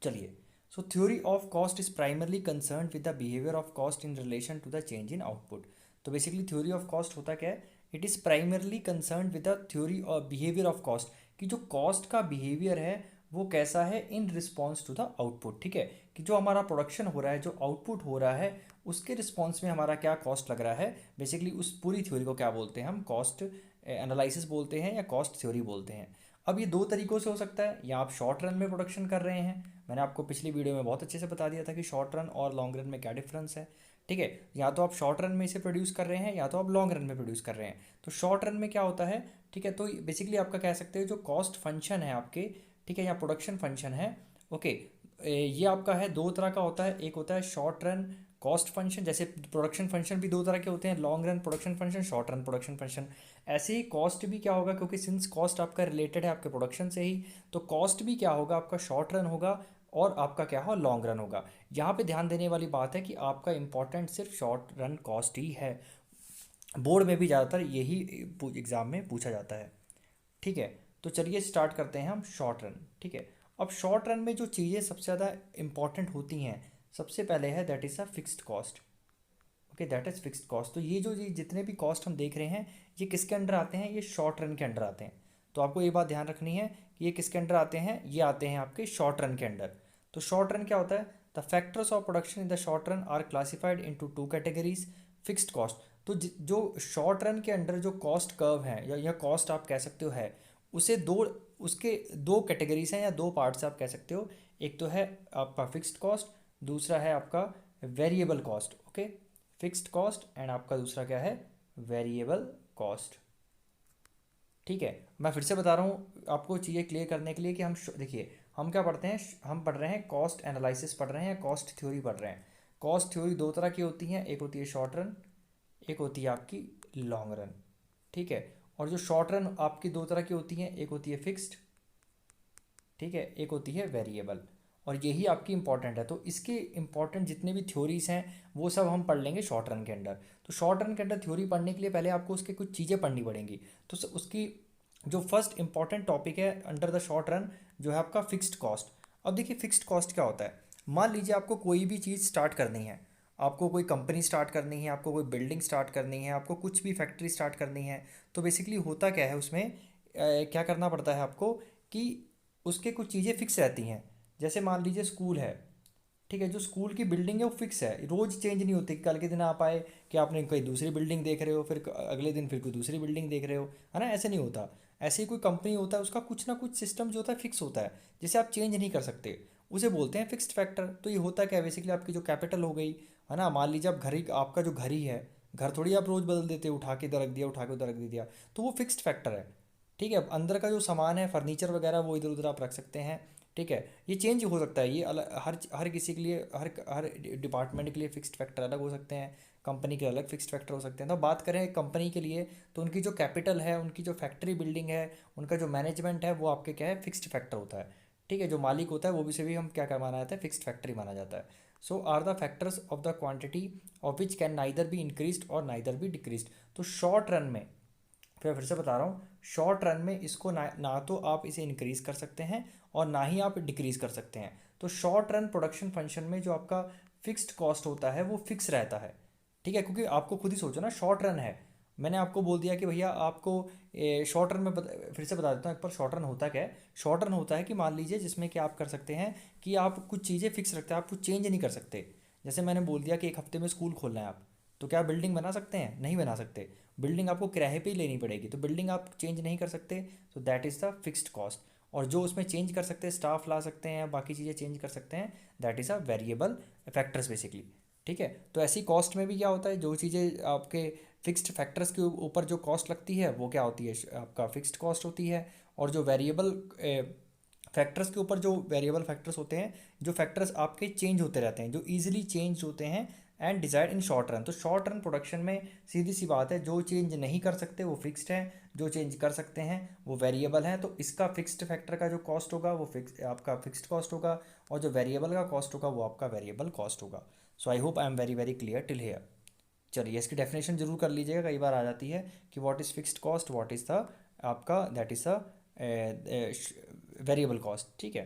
चलिए। So theory of cost is primarily concern with the behaviour of cost in relation to the change in output. तो basically theory of cost होता क्या है, it is primarily concern with the theory of behaviour of cost, कि जो cost का behaviour है वो कैसा है in response to the output, ठीक है। कि जो हमारा प्रोडक्शन हो रहा है, जो आउटपुट हो रहा है, उसके रिस्पॉन्स में हमारा क्या कॉस्ट लग रहा है। बेसिकली उस पूरी थ्योरी को क्या बोलते हैं हम, कॉस्ट एनालिसिस बोलते हैं या कॉस्ट थ्योरी बोलते हैं। अब ये दो तरीक़ों से हो सकता है, या आप शॉर्ट रन में प्रोडक्शन कर रहे हैं, मैंने आपको पिछली वीडियो में बहुत अच्छे से बता दिया था कि शॉर्ट रन और लॉन्ग रन में क्या डिफरेंस है, ठीक है। या तो आप शॉर्ट रन में इसे प्रोड्यूस कर रहे हैं या तो आप लॉन्ग रन में प्रोड्यूस कर रहे हैं। तो शॉर्ट रन में क्या होता है, ठीक है, तो बेसिकली आपका कह सकते हो जो कॉस्ट फंक्शन है आपके, ठीक है, या प्रोडक्शन फंक्शन है, ओके। ये आपका है दो तरह का होता है, एक होता है शॉर्ट रन कॉस्ट फंक्शन, जैसे प्रोडक्शन फंक्शन भी दो तरह के होते हैं, long run production function, short run production function. ऐसे ही कॉस्ट भी क्या होगा, क्योंकि सिंस कॉस्ट आपका रिलेटेड है आपके प्रोडक्शन से ही, तो कॉस्ट भी क्या होगा आपका, शॉर्ट रन होगा और आपका क्या हो, लॉन्ग रन होगा। यहाँ पे ध्यान देने वाली बात है कि आपका इंपॉर्टेंट सिर्फ शॉर्ट रन कॉस्ट ही है। बोर्ड में भी ज़्यादातर यही एग्ज़ाम में पूछा जाता है, ठीक है। तो चलिए स्टार्ट करते हैं हम शॉर्ट रन, ठीक है। अब शॉर्ट रन में जो चीज़ें सबसे ज़्यादा इंपॉर्टेंट होती हैं, सबसे पहले है that is a fixed cost, okay, that is fixed cost. तो ये जितने भी कॉस्ट हम देख रहे हैं ये किसके अंडर आते हैं, ये शॉर्ट रन के अंडर आते हैं। तो आपको ये बात ध्यान रखनी है कि ये किसके अंडर आते हैं, ये आते हैं आपके शॉर्ट रन के अंडर। तो शॉर्ट रन क्या होता है, the factors of production in the short run are classified into two categories. Fixed cost, तो जो शॉर्ट रन के अंडर जो कॉस्ट कर्व है या कॉस्ट आप कह सकते हो है, उसे उसके दो कैटेगरीज हैं या दो पार्ट्स आप कह सकते हो। एक तो है आपका फिक्स्ड कॉस्ट, दूसरा है आपका variable cost, okay. Fixed cost and आपका दूसरा क्या है, वेरिएबल कॉस्ट, ठीक है। मैं फिर से बता रहा हूँ आपको चीज़ें क्लियर करने के लिए कि हम देखिए हम क्या पढ़ते हैं, हम पढ़ रहे हैं कॉस्ट एनालिसिस पढ़ रहे हैं, कॉस्ट थ्योरी पढ़ रहे हैं। कॉस्ट थ्योरी दो तरह की होती हैं, एक होती है शॉर्ट रन, एक होती है आपकी लॉन्ग रन, ठीक है। और जो शॉर्ट रन आपकी दो तरह की होती हैं, एक होती है फिक्स्ड, ठीक है, एक होती है वेरिएबल, और यही आपकी इंपॉर्टेंट है। तो इसके इंपॉर्टेंट जितने भी थ्योरीज हैं वो सब हम पढ़ लेंगे शॉर्ट रन के अंडर। तो शॉर्ट रन के अंडर थ्योरी पढ़ने के लिए पहले आपको उसके कुछ चीज़ें पढ़नी पड़ेंगी। तो उसकी जो फर्स्ट इंपॉर्टेंट टॉपिक है अंडर द शॉर्ट रन, जो है आपका फिक्स्ड कॉस्ट। अब देखिए फिक्स्ड कॉस्ट क्या होता है, मान लीजिए आपको कोई भी चीज़ स्टार्ट करनी है, आपको कोई कंपनी स्टार्ट करनी है, आपको कोई बिल्डिंग स्टार्ट करनी है, आपको कुछ भी फैक्ट्री स्टार्ट करनी है। तो बेसिकली होता क्या है उसमें, क्या करना पड़ता है आपको कि उसके कुछ चीज़ें फिक्स रहती हैं। जैसे मान लीजिए स्कूल है, ठीक है, जो स्कूल की बिल्डिंग है वो फिक्स है, रोज़ चेंज नहीं होती। कल के दिन आप आए कि आपने कोई दूसरी बिल्डिंग देख रहे हो, फिर अगले दिन फिर कोई दूसरी बिल्डिंग देख रहे हो, है ना, ऐसे नहीं होता। ऐसे ही कोई कंपनी होता है, उसका कुछ ना कुछ सिस्टम जो होता है फिक्स होता है, जिसे आप चेंज नहीं कर सकते, उसे बोलते हैं फिक्स्ड फैक्टर। तो ये होता क्या है, बेसिकली आपकी जो कैपिटल हो गई, है ना। मान लीजिए आप घर ही, आपका जो घर ही है, घर थोड़ी आप रोज़ बदल देते, उठा के इधर रख दिया, उठा के उधर रख दिया, तो वो फिक्स्ड फैक्टर है। ठीक है, अब अंदर का जो सामान है, फर्नीचर वगैरह, वो इधर उधर आप रख सकते हैं। ठीक है, ये चेंज हो सकता है, ये अलग, हर किसी के लिए, हर डिपार्टमेंट के लिए फिक्स्ड फैक्टर अलग हो सकते हैं, कंपनी के अलग फिक्स्ड फैक्टर हो सकते हैं। तो बात करें कंपनी के लिए, तो उनकी जो कैपिटल है, उनकी जो फैक्ट्री बिल्डिंग है, उनका जो मैनेजमेंट है, वो आपके क्या है, फिक्स्ड फैक्टर होता है। ठीक है, जो मालिक होता है वो भी से भी हम क्या क्या माना जाता है, फिक्स्ड फैक्टर ही माना जाता है। So are the factors of the quantity of which can neither be increased और नाइदर बी डिक्रीज्ड। तो शॉर्ट रन में, फिर से बता रहा हूँ, शॉर्ट रन में इसको ना तो आप इसे इंक्रीज़ कर सकते हैं और ना ही आप डिक्रीज़ कर सकते हैं। तो शॉर्ट रन प्रोडक्शन फंक्शन में जो आपका फिक्स्ड कॉस्ट होता है वो फिक्स रहता है। ठीक है, क्योंकि आपको खुद ही सोचो ना, शॉर्ट रन है, मैंने आपको बोल दिया कि भैया आपको शॉर्ट रन में फिर से बता देता हूँ एक बार, शॉर्ट रन होता क्या है। शॉर्ट रन होता है कि मान लीजिए जिसमें कि आप कर सकते हैं कि आप कुछ चीज़ें फिक्स रखते हैं, आप कुछ चेंज नहीं कर सकते। जैसे मैंने बोल दिया कि एक हफ्ते में स्कूल खोलना है आप, तो क्या बिल्डिंग बना सकते हैं? नहीं बना सकते। बिल्डिंग आपको किराए पे ही लेनी पड़ेगी, तो बिल्डिंग आप चेंज नहीं कर सकते, तो that is the fixed cost. और जो उसमें चेंज कर सकते हैं, स्टाफ ला सकते हैं, बाकी चीज़ें चेंज कर सकते हैं, that is a variable factors basically. ठीक है, तो ऐसी कॉस्ट में भी क्या होता है, जो चीज़ें आपके फिक्स्ड फैक्टर्स के ऊपर जो कॉस्ट लगती है वो क्या होती है, आपका फिक्स्ड कॉस्ट होती है। और जो वेरिएबल फैक्टर्स के ऊपर जो वेरिएबल फैक्टर्स होते हैं, जो फैक्टर्स आपके चेंज होते रहते हैं, जो ईजिली चेंज होते हैं एंड डिजाइड इन शॉर्ट रन। तो शॉर्ट रन प्रोडक्शन में सीधी सी बात है, जो चेंज नहीं कर सकते वो फिक्स्ड है, जो चेंज कर सकते हैं वो वेरिएबल है। तो इसका फिक्स्ड फैक्टर का जो कॉस्ट होगा वो फिक्स आपका फिक्स्ड कॉस्ट होगा, और जो वेरिएबल का कॉस्ट होगा वो आपका वेरिएबल कॉस्ट होगा। So I hope I am very very clear till here. चलिए, इसकी डेफिनेशन जरूर कर लीजिएगा, कई बार आ जाती है कि what is fixed cost, what is the आपका that is the variable cost. ठीक है,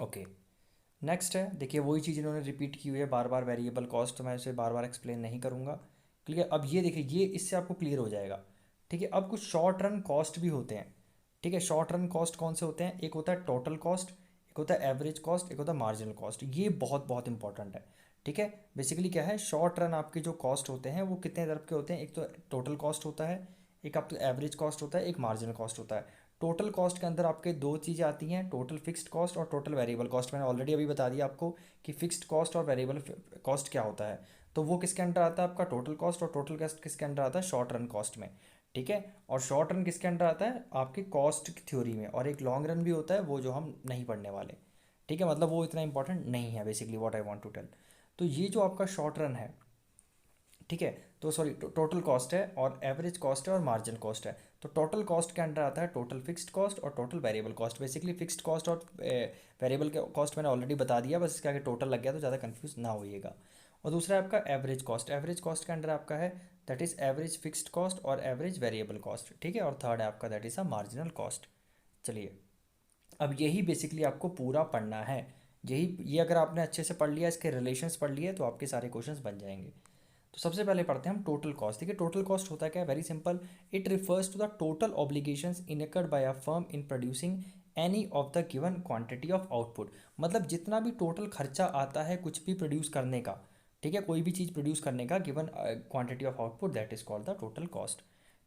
ओके। नेक्स्ट है, देखिए वही चीज़ इन्होंने रिपीट की हुई है बार बार, वेरिएबल कॉस्ट, तो मैं इसे बार बार एक्सप्लेन नहीं करूँगा। क्लियर, अब ये देखिए, ये इससे आपको क्लियर हो जाएगा। ठीक है, अब कुछ शॉर्ट रन कॉस्ट भी होते हैं। ठीक है, शॉर्ट रन कॉस्ट कौन से होते हैं? एक होता है टोटल कॉस्ट, एक होता है एवरेज कॉस्ट, एक होता है मार्जिनल कॉस्ट। ये बहुत बहुत इंपॉर्टेंट है। ठीक है, बेसिकली क्या है, शॉर्ट रन आपके जो कॉस्ट होते हैं वो कितने तरह के होते हैं? एक तो टोटल कॉस्ट होता है, एक आपका एवरेज कॉस्ट होता है, एक मार्जिनल कॉस्ट होता है। टोटल कॉस्ट के अंदर आपके दो चीज़ें आती हैं, टोटल फिक्स्ड कॉस्ट और टोटल वेरिएबल कॉस्ट। मैंने ऑलरेडी अभी बता दिया आपको कि फिक्स्ड कॉस्ट और वेरिएबल कॉस्ट क्या होता है। तो वो किसके अंडर आता है? आपका टोटल कॉस्ट। और टोटल कॉस्ट किसके अंडर आता है? शॉर्ट रन कॉस्ट में। ठीक है, और शॉर्ट रन किसके अंडर आता है? आपकी कॉस्ट की थ्योरी में। और एक लॉन्ग रन भी होता है, वो जो हम नहीं पढ़ने वाले। ठीक है, मतलब वो इतना इंपॉर्टेंट नहीं है, basically what I want to tell. तो ये जो आपका शॉर्ट रन है, ठीक है, तो सॉरी, टोटल कॉस्ट है और एवरेज कॉस्ट है और मार्जिनल कॉस्ट है। तो टोटल कॉस्ट के अंडर आता है टोटल फिक्स्ड कॉस्ट और total variable cost. Basically fixed cost और वेरिएबल कॉस्ट मैंने ऑलरेडी बता दिया, बस इसके आगे टोटल लग गया तो ज़्यादा कंफ्यूज ना होइएगा। और दूसरा है आपका एवरेज कॉस्ट। एवरेज कॉस्ट के अंडर आपका है that is average fixed cost और एवरेज वेरिएबल कॉस्ट। ठीक है, और थर्ड है आपका that is a marginal cost. चलिए, अब यही बेसिकली आपको पूरा पढ़ना है। यही, ये अगर आपने अच्छे से पढ़ लिया, इसके रिलेशंस पढ़ लिए, तो आपके सारे क्वेश्चंस बन जाएंगे। तो सबसे पहले पढ़ते हैं हम टोटल कॉस्ट। देखिए टोटल कॉस्ट होता है क्या है? Very simple, it refers to the total obligations incurred by a firm in producing any of the given quantity of output. मतलब जितना भी टोटल खर्चा आता है कुछ भी प्रोड्यूस करने का, ठीक है, कोई भी चीज़ प्रोड्यूस करने का, given quantity of output, that is called the total cost.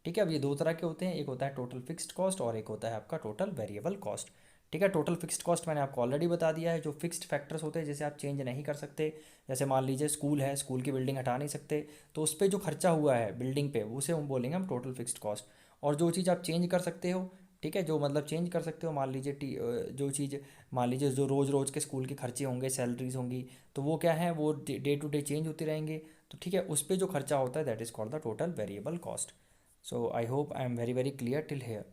ठीक है, अब ये दो तरह के होते हैं, एक होता है टोटल फिक्स्ड कॉस्ट और एक होता है आपका टोटल वेरिएबल कॉस्ट। ठीक है, टोटल फिक्स्ड कॉस्ट मैंने आपको ऑलरेडी बता दिया है, जो फिक्स्ड फैक्टर्स होते हैं जैसे आप चेंज नहीं कर सकते। जैसे मान लीजिए स्कूल है, स्कूल की बिल्डिंग हटा नहीं सकते, तो उस पर जो खर्चा हुआ है बिल्डिंग पे, उसे हम बोलेंगे हम टोटल फिक्स्ड कॉस्ट। और जो चीज़ आप चेंज कर सकते हो, ठीक है, जो मतलब चेंज कर सकते हो, मान लीजिए जो चीज़, मान लीजिए जो रोज़ रोज़ के स्कूल के खर्चे होंगे, सैलरीज होंगी, तो वो क्या है, वो डे टू डे चेंज होते रहेंगे। तो ठीक है, उस पर जो खर्चा होता है that is called the total variable cost. So I hope I am very very clear till hair.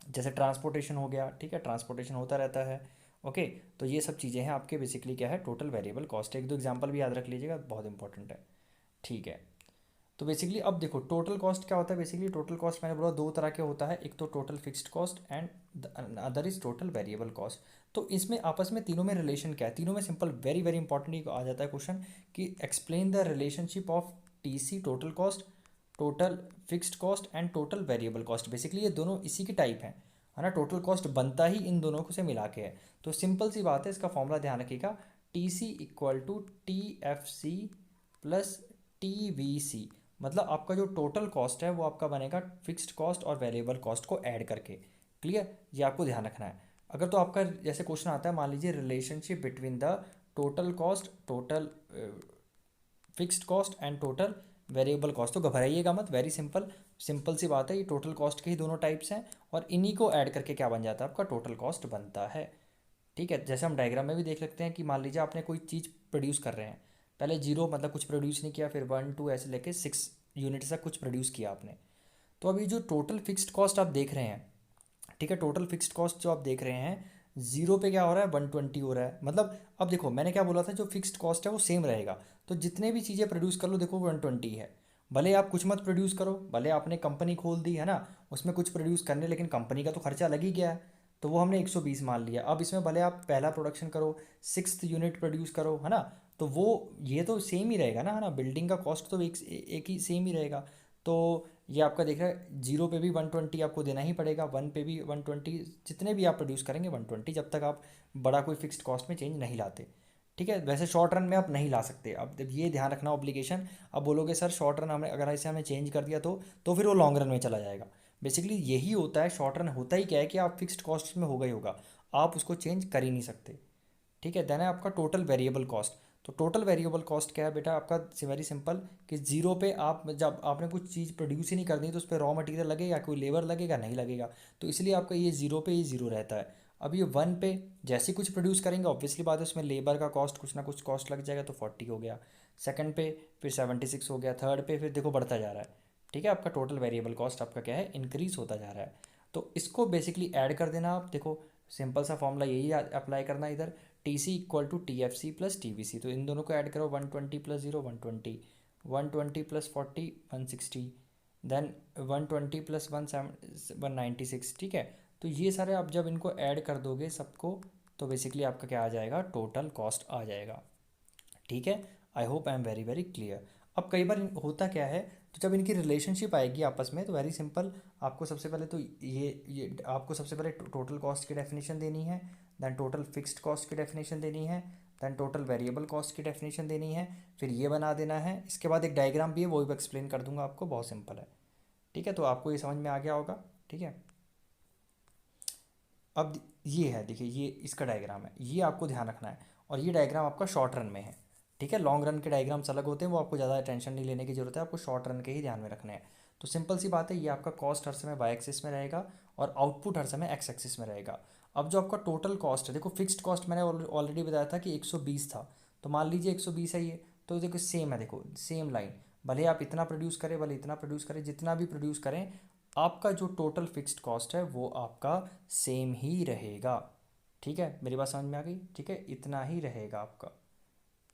जैसे ट्रांसपोर्टेशन हो गया, ठीक है, ट्रांसपोर्टेशन होता रहता है। ओके, तो ये सब चीज़ें हैं आपके, बेसिकली क्या है, टोटल वेरिएबल कॉस्ट। एक दो एग्जांपल भी याद रख लीजिएगा, बहुत इंपॉर्टेंट है। ठीक है, तो बेसिकली अब देखो टोटल कॉस्ट क्या होता है। बेसिकली टोटल कॉस्ट मैंने बोला दो तरह के होता है, एक तो total fixed cost and other is total variable cost. तो इसमें आपस में तीनों में रिलेशन क्या है? तीनों में सिंपल, वेरी वेरी इंपॉर्टेंट आ जाता है क्वेश्चन कि explain the relationship of TC total cost, total fixed cost and total variable cost. Basically ये दोनों इसी की टाइप हैं, है ना। टोटल कॉस्ट बनता ही इन दोनों को से मिला के है। तो सिंपल सी बात है, इसका फॉर्मूला ध्यान रखिएगा, T C equal to T F C plus T V C. मतलब आपका जो टोटल कॉस्ट है वो आपका बनेगा फिक्स्ड कॉस्ट और वेरिएबल कॉस्ट को ऐड करके। क्लियर, ये आपको ध्यान रखना है। अगर तो आपका जैसे क्वेश्चन आता है, मान लीजिए relationship between the total cost, total fixed cost and total variable cost. तो घबराइएगा मत, वेरी सिंपल, सिंपल सी बात है, ये टोटल कॉस्ट के ही दोनों टाइप्स हैं और इन्हीं को ऐड करके क्या बन जाता है, आपका टोटल कॉस्ट बनता है। ठीक है, जैसे हम डायग्राम में भी देख सकते हैं कि मान लीजिए आपने कोई चीज़ प्रोड्यूस कर रहे हैं, पहले जीरो मतलब कुछ प्रोड्यूस नहीं किया, फिर 1 2 ऐसे लेके 6 यूनिट तक कुछ प्रोड्यूस किया आपने। तो अभी जो टोटल फिक्स्ड कॉस्ट आप देख रहे हैं, ठीक है, टोटल फिक्स्ड कॉस्ट जो आप देख रहे हैं, जीरो पे क्या हो रहा है, 120 हो रहा है। मतलब अब देखो मैंने क्या बोला था, जो फिक्स्ड कॉस्ट है वो सेम रहेगा, तो जितने भी चीज़ें प्रोड्यूस कर लो देखो 120 है। भले आप कुछ मत प्रोड्यूस करो, भले आपने कंपनी खोल दी है ना, उसमें कुछ प्रोड्यूस करने, लेकिन कंपनी का तो खर्चा लग ही गया है, तो वो हमने 120 मान लिया। अब इसमें भले आप पहला प्रोडक्शन करो, 6th यूनिट प्रोड्यूस करो, है ना, तो वो ये तो सेम ही रहेगा ना, है ना, बिल्डिंग का कॉस्ट तो एक ही सेम ही रहेगा। तो ये आपका देख रहा है, जीरो पे भी 120 आपको देना ही पड़ेगा, वन पे भी 120, जितने भी आप प्रोड्यूस करेंगे 120, जब तक आप बड़ा कोई फिक्स्ड कॉस्ट में चेंज नहीं लाते। ठीक है, वैसे शॉर्ट रन में आप नहीं ला सकते, अब ये ध्यान रखना ऑब्लिगेशन। अब बोलोगे सर शॉर्ट रन हमें अगर ऐसे हमें चेंज कर दिया तो फिर वो लॉन्ग रन में चला जाएगा। बेसिकली यही होता है, शॉर्ट रन होता ही क्या है कि आप फिक्स्ड कॉस्ट में होगा ही होगा, आप उसको चेंज कर ही नहीं सकते। ठीक है, देन है आपका टोटल वेरिएबल कॉस्ट। तो टोटल वेरिएबल कॉस्ट क्या है बेटा आपका, वेरी सिंपल, कि जीरो पे आप जब आपने कुछ चीज़ प्रोड्यूस ही नहीं करनी तो उस पर रॉ मटेरियल लगेगा, कोई लेबर लगेगा, नहीं लगेगा, तो इसलिए आपका ये जीरो पे ही जीरो रहता है। अब ये वन पे जैसे ही कुछ प्रोड्यूस करेंगे, ऑब्वियसली बात है उसमें लेबर का कॉस्ट कुछ ना कुछ कॉस्ट लग जाएगा, तो 40 हो गया, सेकंड पे फिर 76 हो गया, थर्ड पे फिर देखो बढ़ता जा रहा है। ठीक है, आपका टोटल वेरिएबल कॉस्ट आपका क्या है, इंक्रीज होता जा रहा है। तो इसको बेसिकली ऐड कर देना आप, देखो सिंपल सा फॉर्मूला यही अप्लाई करना है इधर, T C equal to T F C plus T V C. तो इन दोनों को ऐड करो, 120 plus zero 120, 120 plus 40 160, then 120 plus 196। ठीक है, तो ये सारे आप जब इनको ऐड कर दोगे सबको, तो बेसिकली आपका क्या आ जाएगा, टोटल कॉस्ट आ जाएगा। ठीक है, I hope I am very very clear. अब कई बार होता क्या है, तो जब इनकी रिलेशनशिप आएगी आपस में, तो वेरी सिंपल, आपको सबसे पहले तो ये आपको सबसे पहले टोटल कॉस्ट की डेफिनेशन देनी है, दैन टोटल फिक्स्ड कॉस्ट की डेफिनेशन देनी है, दैन टोटल वेरिएबल कॉस्ट की डेफिनेशन देनी है, फिर ये बना देना है। इसके बाद एक डायग्राम भी है, वो भी एक्सप्लेन कर दूंगा आपको, बहुत सिंपल है। ठीक है, तो आपको ये समझ में आ गया होगा। ठीक है, अब ये है, देखिए ये इसका डायग्राम है, ये आपको ध्यान रखना है, और ये डायग्राम आपका शॉर्ट रन में है। ठीक है, लॉन्ग रन के डायग्राम्स अलग होते हैं, वो आपको ज़्यादा टेंशन नहीं लेने की जरूरत है, आपको शॉर्ट रन के ही ध्यान में रखने हैं। तो सिंपल सी बात है, ये आपका कॉस्ट हर समय वाई एक्सिस में रहेगा और आउटपुट हर समय एक्स एक्सिस में रहेगा। अब जो आपका टोटल कॉस्ट है, देखो फिक्स्ड कॉस्ट मैंने ऑलरेडी बताया था कि 120 था, तो मान लीजिए 120 है ये, तो देखो सेम है, देखो सेम लाइन, भले आप इतना प्रोड्यूस करें भले इतना प्रोड्यूस करें, जितना भी प्रोड्यूस करें, आपका जो टोटल फिक्स्ड कॉस्ट है वो आपका सेम ही रहेगा। ठीक है, मेरी बात समझ में आ गई, ठीक है, इतना ही रहेगा आपका।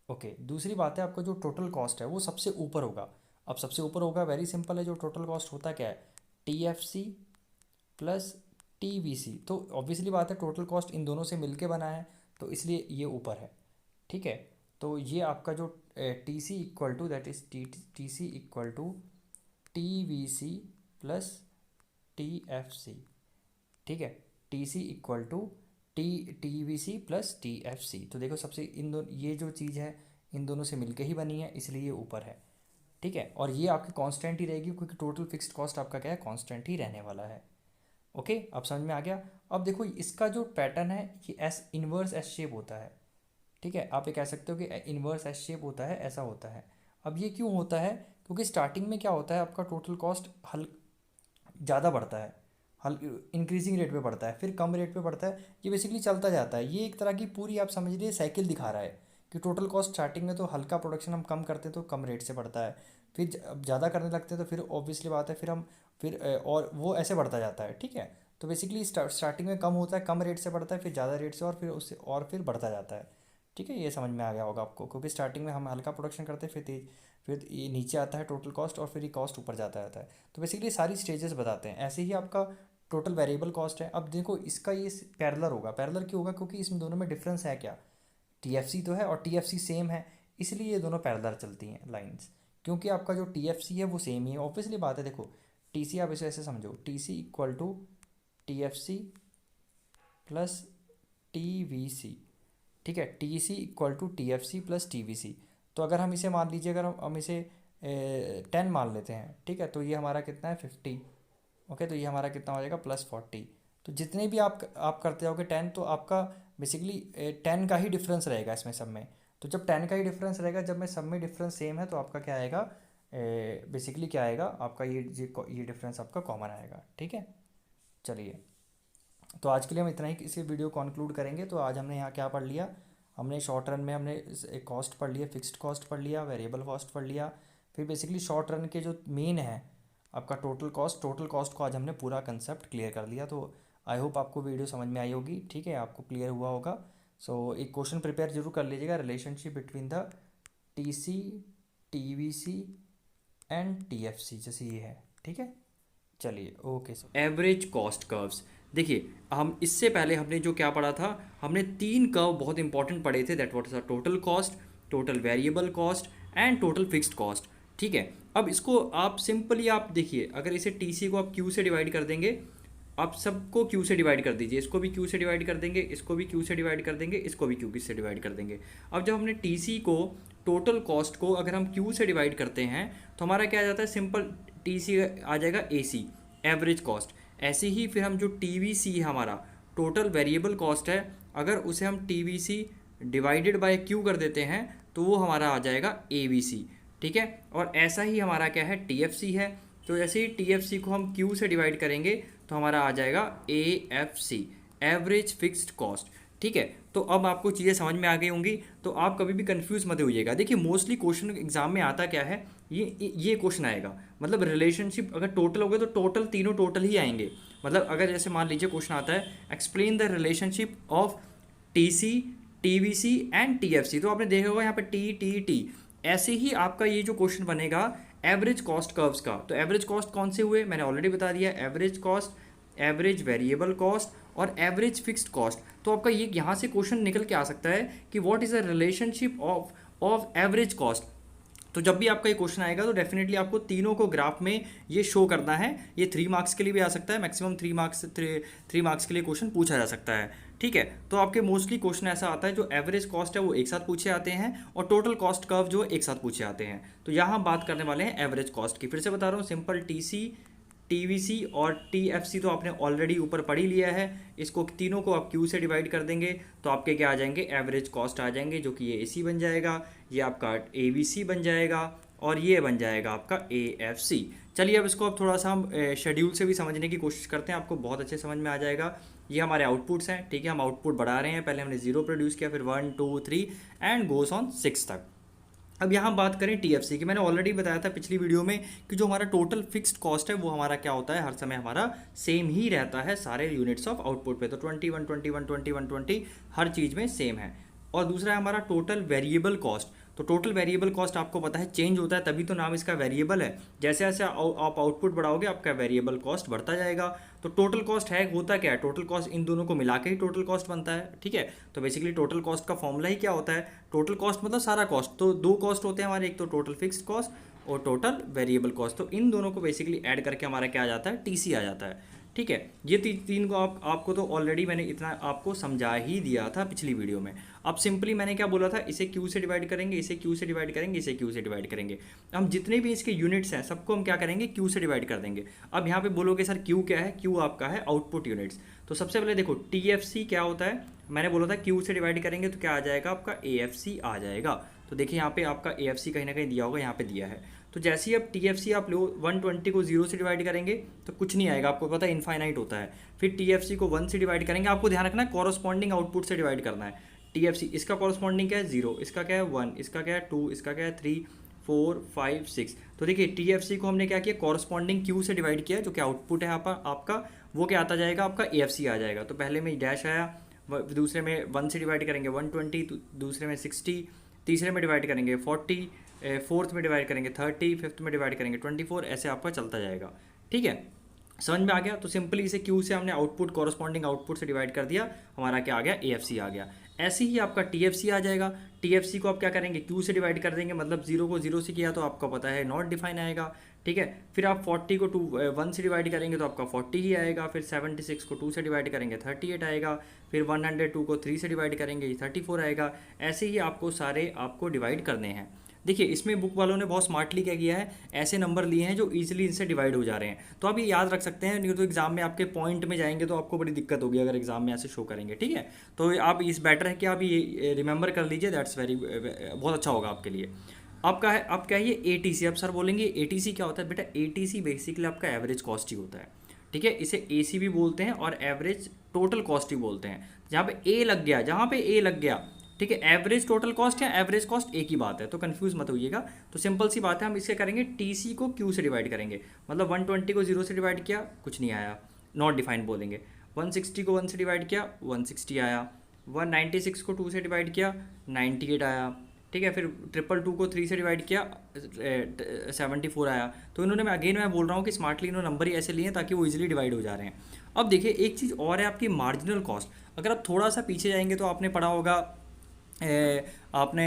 ओके, दूसरी बात है, आपका जो टोटल कॉस्ट है वो सबसे ऊपर होगा। अब सबसे ऊपर होगा, वेरी सिंपल है, जो टोटल कॉस्ट होता क्या है, T F C plus T V C. तो ऑब्वियसली बात है, टोटल कॉस्ट इन दोनों से मिलके बना है, तो इसलिए ये ऊपर है। ठीक है, तो ये आपका जो T C equal to, that is T C equal to T V C plus T F C. ठीक है, T C equal to T V C plus T F C. तो देखो सबसे इन दोनों, ये जो चीज़ है इन दोनों से मिलके ही बनी है, इसलिए ये ऊपर है। ठीक है, और ये आपकी कांस्टेंट ही रहेगी, क्योंकि टोटल फिक्स्ड कॉस्ट आपका क्या है, कांस्टेंट ही रहने वाला है। ओके, अब समझ में आ गया। अब देखो इसका जो पैटर्न है, ये एस इन्वर्स एस शेप होता है। ठीक है, आप ये कह सकते हो कि इन्वर्स एस शेप होता है, ऐसा होता है। अब ये क्यों होता है, क्योंकि स्टार्टिंग में क्या होता है, आपका टोटल कॉस्ट हल ज़्यादा बढ़ता है, हल इंक्रीजिंग रेट पे बढ़ता है, फिर कम रेट पे बढ़ता है, ये बेसिकली चलता जाता है। ये एक तरह की पूरी आप समझ लीजिए साइकिल दिखा रहा है, कि टोटल कॉस्ट स्टार्टिंग में तो हल्का प्रोडक्शन हम कम करते हैं तो कम रेट से बढ़ता है, फिर ज़्यादा करने लगते हैं तो फिर ऑब्वियसली बात है, फिर हम फिर और वो ऐसे बढ़ता जाता है। ठीक है, तो बेसिकली स्टार्टिंग में कम होता है, कम रेट से बढ़ता है, फिर ज़्यादा रेट से, और फिर उससे और फिर बढ़ता जाता है। ठीक है, ये समझ में आ गया होगा आपको, क्योंकि स्टार्टिंग में हम हल्का प्रोडक्शन करते हैं, फिर तेज, फिर ये नीचे आता है टोटल कॉस्ट, और फिर ये कॉस्ट ऊपर जाता रहता है। तो बेसिकली सारी स्टेजेस बताते हैं, ऐसे ही आपका टोटल वेरिएबल कॉस्ट है। अब देखो इसका ये पैरेलल होगा, पैरेलल क्यों होगा, क्योंकि इसमें दोनों में डिफरेंस है क्या, टीएफसी तो है और टीएफसी सेम है, इसलिए ये दोनों पैरेलल चलती हैं लाइंस, क्योंकि आपका जो टीएफसी है वो सेम ही है। ऑब्वियसली बात है, देखो टीसी आप इसे ऐसे समझो, TC equal to TFC plus TVC. ठीक है, T C equal to T F C plus T V C. तो अगर हम इसे मान लीजिए, अगर हम इसे 10 मान लेते हैं, ठीक है, तो ये हमारा कितना है 50। ओके, तो ये हमारा कितना हो जाएगा +40। तो जितने भी आप करते जाओगे 10, तो आपका बेसिकली 10 का ही डिफरेंस रहेगा इसमें सब में। तो जब 10 का ही डिफरेंस रहेगा, जब में सब में डिफरेंस सेम है, तो आपका क्या आएगा, बेसिकली क्या आएगा आपका, ये डिफरेंस आपका कॉमन आएगा। ठीक है, चलिए, तो आज के लिए हम इतना ही इसी वीडियो कंक्लूड करेंगे। तो आज हमने यहाँ क्या पढ़ लिया, हमने शॉर्ट रन में हमने कॉस्ट पढ़ लिया, फिक्स्ड कॉस्ट पढ़ लिया, वेरिएबल कॉस्ट पढ़ लिया, फिर बेसिकली शॉर्ट रन के जो मेन है आपका टोटल कॉस्ट को आज हमने पूरा कंसेप्ट क्लियर कर लिया। तो आई होप आपको वीडियो समझ में आई होगी, ठीक है, आपको क्लियर हुआ होगा। सो एक क्वेश्चन प्रिपेयर जरूर कर लीजिएगा, relationship between the TC, TVC and TFC, जैसे ये है। ठीक है, चलिए, okay sir. Average cost curves, देखिए हम इससे पहले हमने जो क्या पढ़ा था, हमने 3 कर्व बहुत इंपॉर्टेंट पढ़े थे, that what is total cost, total variable cost and total fixed cost. ठीक है, अब इसको आप सिंपली आप देखिए, अगर इसे टीसी को आप क्यू से डिवाइड कर देंगे, आप सबको क्यू से डिवाइड कर दीजिए, इसको भी क्यू से डिवाइड कर देंगे, इसको भी क्यू से डिवाइड कर देंगे, इसको भी क्यू से डिवाइड कर देंगे। अब जब हमने टीसी को, टोटल कॉस्ट को अगर हम क्यू से डिवाइड करते हैं तो हमारा क्या आ जाता है, सिंपल टीसी आ जाएगा एसी, एवरेज कॉस्ट। ऐसे ही फिर हम जो टीवीसी है हमारा, टोटल वेरिएबल कॉस्ट है, अगर उसे हम टीवीसी डिवाइडेड बाय क्यू कर देते हैं तो वो हमारा आ जाएगा एबीसी। ठीक है, और ऐसा ही हमारा क्या है, टीएफसी है, तो जैसे ही टीएफसी को हम क्यू से डिवाइड करेंगे तो हमारा आ जाएगा एएफसी, एवरेज फिक्स्ड कॉस्ट। ठीक है, तो अब आपको चीज़ें समझ में आ गई होंगी, तो आप कभी भी कंफ्यूज मत होइएगा। देखिए मोस्टली क्वेश्चन एग्जाम में आता क्या है, ये क्वेश्चन आएगा, मतलब रिलेशनशिप अगर टोटल हो गए तो टोटल तीनों टोटल ही आएंगे। मतलब अगर जैसे मान लीजिए क्वेश्चन आता है, explain the relationship of TC, TVC and TFC, तो आपने देखा होगा यहाँ पे टी टी टी। ऐसे ही आपका ये जो क्वेश्चन बनेगा एवरेज कॉस्ट कर्व्स का, तो एवरेज कॉस्ट कौन से हुए, मैंने ऑलरेडी बता दिया, average cost, average variable cost और एवरेज फिक्स्ड कॉस्ट। तो आपका ये यहाँ से क्वेश्चन निकल के आ सकता है कि what is the relationship of average cost. तो जब भी आपका ये क्वेश्चन आएगा तो डेफिनेटली आपको तीनों को ग्राफ में ये शो करना है। ये 3 मार्क्स के लिए भी आ सकता है, मैक्सिमम 3 मार्क्स के लिए क्वेश्चन पूछा जा सकता है। ठीक है, तो आपके मोस्टली क्वेश्चन ऐसा आता है जो एवरेज कॉस्ट है वो एक साथ पूछे आते हैं और टोटल कॉस्ट कर्व जो एक साथ पूछे आते हैं। तो यहाँ हम बात करने वाले हैं एवरेज कॉस्ट की। फिर से बता रहा हूँ, सिंपल टीसी, टीवीसी और टीएफसी तो आपने ऑलरेडी ऊपर पढ़ ही लिया है। इसको तीनों को आप क्यू से डिवाइड कर देंगे तो आपके क्या आ जाएंगे, एवरेज कॉस्ट आ जाएंगे, जो कि ये एसी बन जाएगा, ये आपका एबीसी बन जाएगा और ये बन जाएगा आपका एएफसी। चलिए अब इसको अब थोड़ा सा हम शेड्यूल से भी समझने की कोशिश करते हैं, आपको बहुत अच्छे समझ में आ जाएगा। ये हमारे आउटपुट्स हैं, ठीक है, हम आउटपुट बढ़ा रहे हैं, पहले हमने 0 प्रोड्यूस किया, फिर 1 2 3 एंड गोस ऑन 6 तक। अब यहाँ बात करें टीएफसी की, मैंने ऑलरेडी बताया था पिछली वीडियो में कि जो हमारा टोटल फिक्स्ड कॉस्ट है वो हमारा क्या होता है, हर समय हमारा सेम ही रहता है सारे यूनिट्स ऑफ आउटपुट पे। तो 21 21 21 20 हर चीज़ में सेम है। और दूसरा है हमारा टोटल वेरिएबल कॉस्ट। तो टोटल वेरिएबल कॉस्ट आपको पता है चेंज होता है, तभी तो नाम इसका वेरिएबल है। जैसे जैसे आप आउटपुट बढ़ाओगे आपका वेरिएबल कॉस्ट बढ़ता जाएगा। तो टोटल कॉस्ट है, होता क्या है, टोटल कॉस्ट इन दोनों को मिला के ही टोटल कॉस्ट बनता है। ठीक है, तो बेसिकली टोटल कॉस्ट का फॉर्मूला ही क्या होता है, टोटल कॉस्ट मतलब सारा कॉस्ट। तो 2 कॉस्ट होते हैं हमारे, एक तो टोटल फिक्स्ड कॉस्ट और टोटल वेरिएबल कॉस्ट। तो इन दोनों को बेसिकली ऐड करके हमारा क्या आ जाता है, टीसी आ जाता है। ठीक है, ये तीन को आपको तो ऑलरेडी मैंने इतना आपको समझा ही दिया था पिछली वीडियो में। अब सिंपली मैंने क्या बोला था, इसे क्यू से डिवाइड करेंगे, इसे क्यू से डिवाइड करेंगे, इसे क्यू से डिवाइड करेंगे। हम जितने भी इसके यूनिट्स हैं सबको हम क्या करेंगे, क्यू से डिवाइड कर देंगे। अब यहाँ पे बोलोगे सर क्यू क्या है, क्यू आपका है आउटपुट यूनिट्स। तो सबसे पहले देखो टीएफसी क्या होता है, मैंने बोला था क्यू से डिवाइड करेंगे तो क्या आ जाएगा आपका, एएफसी आ जाएगा। तो देखिए यहाँ पे आपका एएफसी कहीं ना कहीं दिया होगा, यहाँ पे दिया है। तो जैसे ही अब टीएफसी आप लो 120 को 0 से डिवाइड करेंगे तो कुछ नहीं आएगा, आपको पता है इनफाइनाइट होता है। फिर टीएफसी को 1 से डिवाइड करेंगे, आपको ध्यान रखना है कॉरस्पॉन्डिंग आउटपुट से डिवाइड करना है। टीएफसी इसका कॉरस्पॉन्डिंग क्या है, 0, इसका क्या है 1, इसका क्या है 2, इसका क्या है 3 4 5 6। तो देखिए टीएफसी को हमने क्या किया, कॉरस्पॉन्डिंग क्यू से डिवाइड किया, जो कि आउटपुट है आपका वो क्या आता जाएगा, आपका एएफसी आ जाएगा। तो पहले में डैश आया, दूसरे में 1 से डिवाइड करेंगे 120, दूसरे में 60, तीसरे में डिवाइड करेंगे 40, फोर्थ में डिवाइड करेंगे 30, फिफ्थ में डिवाइड करेंगे 24, ऐसे आपका चलता जाएगा। ठीक है, समझ में आ गया। तो सिंपली इसे क्यू से हमने आउटपुट कॉरस्पॉन्डिंग आउटपुट से डिवाइड कर दिया, हमारा क्या आ गया, एएफसी आ गया। ऐसे ही आपका टीएफसी आ जाएगा। टीएफसी को आप क्या करेंगे, क्यू से डिवाइड कर देंगे, मतलब 0 को 0 से किया तो आपका पता है नॉट डिफाइन आएगा। ठीक है, फिर आप 40 को 1 से डिवाइड करेंगे तो आपका 40 ही आएगा। फिर 76 को 2 से डिवाइड करेंगे 38 आएगा। फिर 102 को 3 से डिवाइड करेंगे 34 आएगा। ऐसे ही आपको सारे आपको डिवाइड करने हैं। देखिए इसमें बुक वालों ने बहुत स्मार्टली क्या किया है, ऐसे नंबर लिए हैं जो ईजिली इनसे डिवाइड हो जा रहे हैं। तो आप ये याद रख सकते हैं, नहीं तो एग्जाम में आपके पॉइंट में जाएंगे तो आपको बड़ी दिक्कत होगी अगर एग्जाम में ऐसे शो करेंगे, ठीक है। तो आप इस बेटर है कि आप ये रिमेंबर कर लीजिए, दैट्स वेरी बहुत अच्छा होगा आपके लिए। आपका है, आप क्या है ये ATC, अब सर बोलेंगे ATC क्या होता है, बेटा ATC बेसिकली आपका एवरेज कॉस्ट ही होता है, ठीक है। इसे AC भी बोलते हैं और एवरेज टोटल कॉस्ट ही बोलते हैं। जहाँ पे A लग गया, जहाँ पे A लग गया, ठीक है, एवरेज टोटल कॉस्ट या एवरेज कॉस्ट एक ही बात है, तो कंफ्यूज मत होइएगा। तो सिंपल सी बात है, हम इससे करेंगे TC को Q से डिवाइड करेंगे, मतलब 120 को 0 से डिवाइड किया, कुछ नहीं आया, नॉट डिफाइंड बोलेंगे। 160 को 1 से डिवाइड किया, 160 आया। 196 को 2 से डिवाइड किया, 98 आया, ठीक है। फिर 222 को 3 से डिवाइड किया, 74 आया। तो इन्होंने, मैं बोल रहा हूँ कि स्मार्टली इन्होंने नंबर ही ऐसे लिए हैं ताकि वो इजीली डिवाइड हो जा रहे हैं। अब देखिए एक चीज़ और है आपकी मार्जिनल कॉस्ट। अगर आप थोड़ा सा पीछे जाएंगे तो आपने पढ़ा होगा, आपने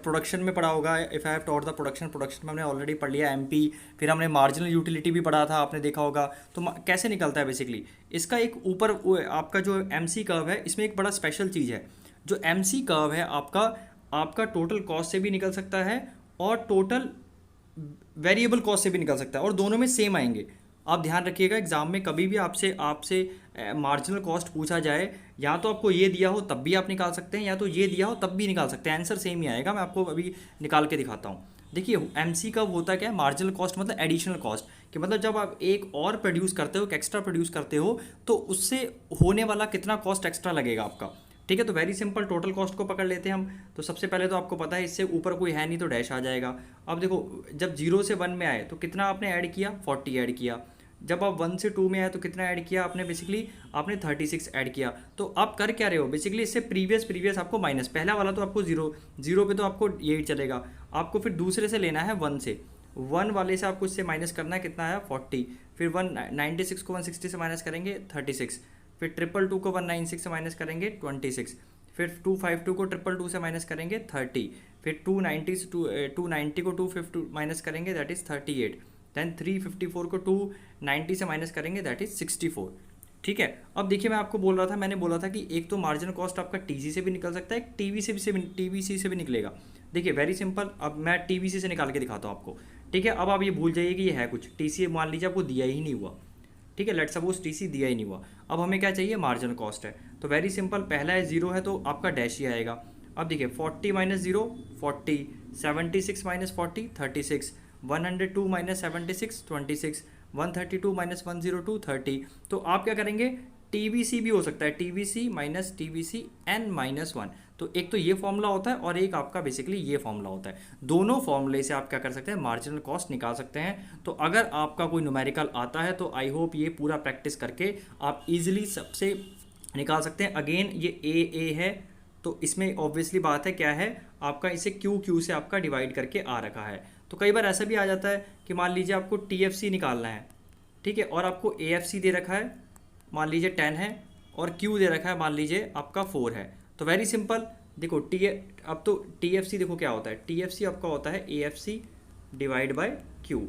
प्रोडक्शन में पढ़ा होगा, if I have taught the production में हमने ऑलरेडी पढ़ लिया MP। फिर हमने मार्जिनल यूटिलिटी भी पढ़ा था, आपने देखा होगा। तो कैसे निकलता है बेसिकली, इसका एक ऊपर आपका जो MC कर्व है, इसमें एक बड़ा स्पेशल चीज़ है। जो MC कर्व है आपका टोटल कॉस्ट से भी निकल सकता है और टोटल वेरिएबल कॉस्ट से भी निकल सकता है, और दोनों में सेम आएंगे। आप ध्यान रखिएगा, एग्जाम में कभी भी आपसे आपसे मार्जिनल कॉस्ट पूछा जाए, या तो आपको ये दिया हो तब भी आप निकाल सकते हैं, या तो ये दिया हो तब भी निकाल सकते हैं, आंसर सेम ही आएगा। मैं आपको अभी निकाल के दिखाता हूँ। देखिए MC का होता क्या है, मार्जिनल कॉस्ट मतलब एडिशनल कॉस्ट, कि मतलब जब आप एक और प्रोड्यूस करते हो, एक एक्स्ट्रा प्रोड्यूस करते हो, तो उससे होने वाला कितना कॉस्ट एक्स्ट्रा लगेगा आपका, ठीक है। तो वेरी सिंपल, टोटल कॉस्ट को पकड़ लेते हैं हम। तो सबसे पहले तो आपको पता है इससे ऊपर कोई है नहीं तो डैश आ जाएगा। अब देखो जब 0 से 1 में आए तो कितना आपने ऐड किया, 40 ऐड किया। जब आप 1 से 2 में आए तो कितना ऐड किया आपने, बेसिकली आपने 36 ऐड किया। तो आप कर क्या रहे हो, बेसिकली इससे प्रीवियस आपको माइनस, पहला वाला तो आपको 0 पे तो आपको ये चलेगा। आपको फिर दूसरे से लेना है 1 से, 1 वाले से आपको इससे माइनस करना है, कितना आया 40। फिर 196 को 160 से माइनस करेंगे 36। फिर 222 को 196 से माइनस करेंगे 26। फिर 252 को 222 से माइनस करेंगे 30। फिर 290 को 250 माइनस करेंगे, दैट इज़ 38। दैन 354 को 290 से माइनस करेंगे, दैट इज़ 64, ठीक है। अब देखिए मैं आपको बोल रहा था, मैंने बोला था कि एक तो मार्जिनल कॉस्ट आपका TC से भी निकल सकता है, एक TVC से भी निकलेगा। देखिए वेरी सिंपल, अब मैं TVC से निकाल के दिखाता हूँ आपको, ठीक है। अब आप ये भूल जाइए कि ये है कुछ, TC मान लीजिए आपको दिया ही नहीं हुआ, ठीक है, लेट सपोज TC दिया ही नहीं हुआ। अब हमें क्या चाहिए, मार्जिनल कॉस्ट है। तो वेरी सिंपल, पहला है 0 है तो आपका डैश ही आएगा। अब देखिए 40 माइनस 0 40, 76 माइनस 40 36, 102 माइनस 76 26, 132 माइनस 102 30। तो आप क्या करेंगे, TVC भी हो सकता है, TVC माइनस TVC n-1। तो एक तो ये फॉर्मूला होता है और एक आपका बेसिकली ये फॉर्मूला होता है। दोनों फॉर्मूले से आप क्या कर सकते हैं, मार्जिनल कॉस्ट निकाल सकते हैं। तो अगर आपका कोई न्यूमेरिकल आता है तो आई होप ये पूरा प्रैक्टिस करके आप इजीली सबसे निकाल सकते हैं। अगेन ये A है तो इसमें ऑब्वियसली बात है क्या है आपका, इसे Q से आपका डिवाइड करके आ रखा है। तो कई बार ऐसा भी आ जाता है कि मान लीजिए आपको TFC निकालना है, ठीक है, और आपको AFC दे रखा है, मान लीजिए 10 है, और Q दे रखा है मान लीजिए आपका 4 है। तो वेरी सिंपल देखो अब तो TFC देखो क्या होता है, TFC आपका होता है AFC डिवाइड बाय Q,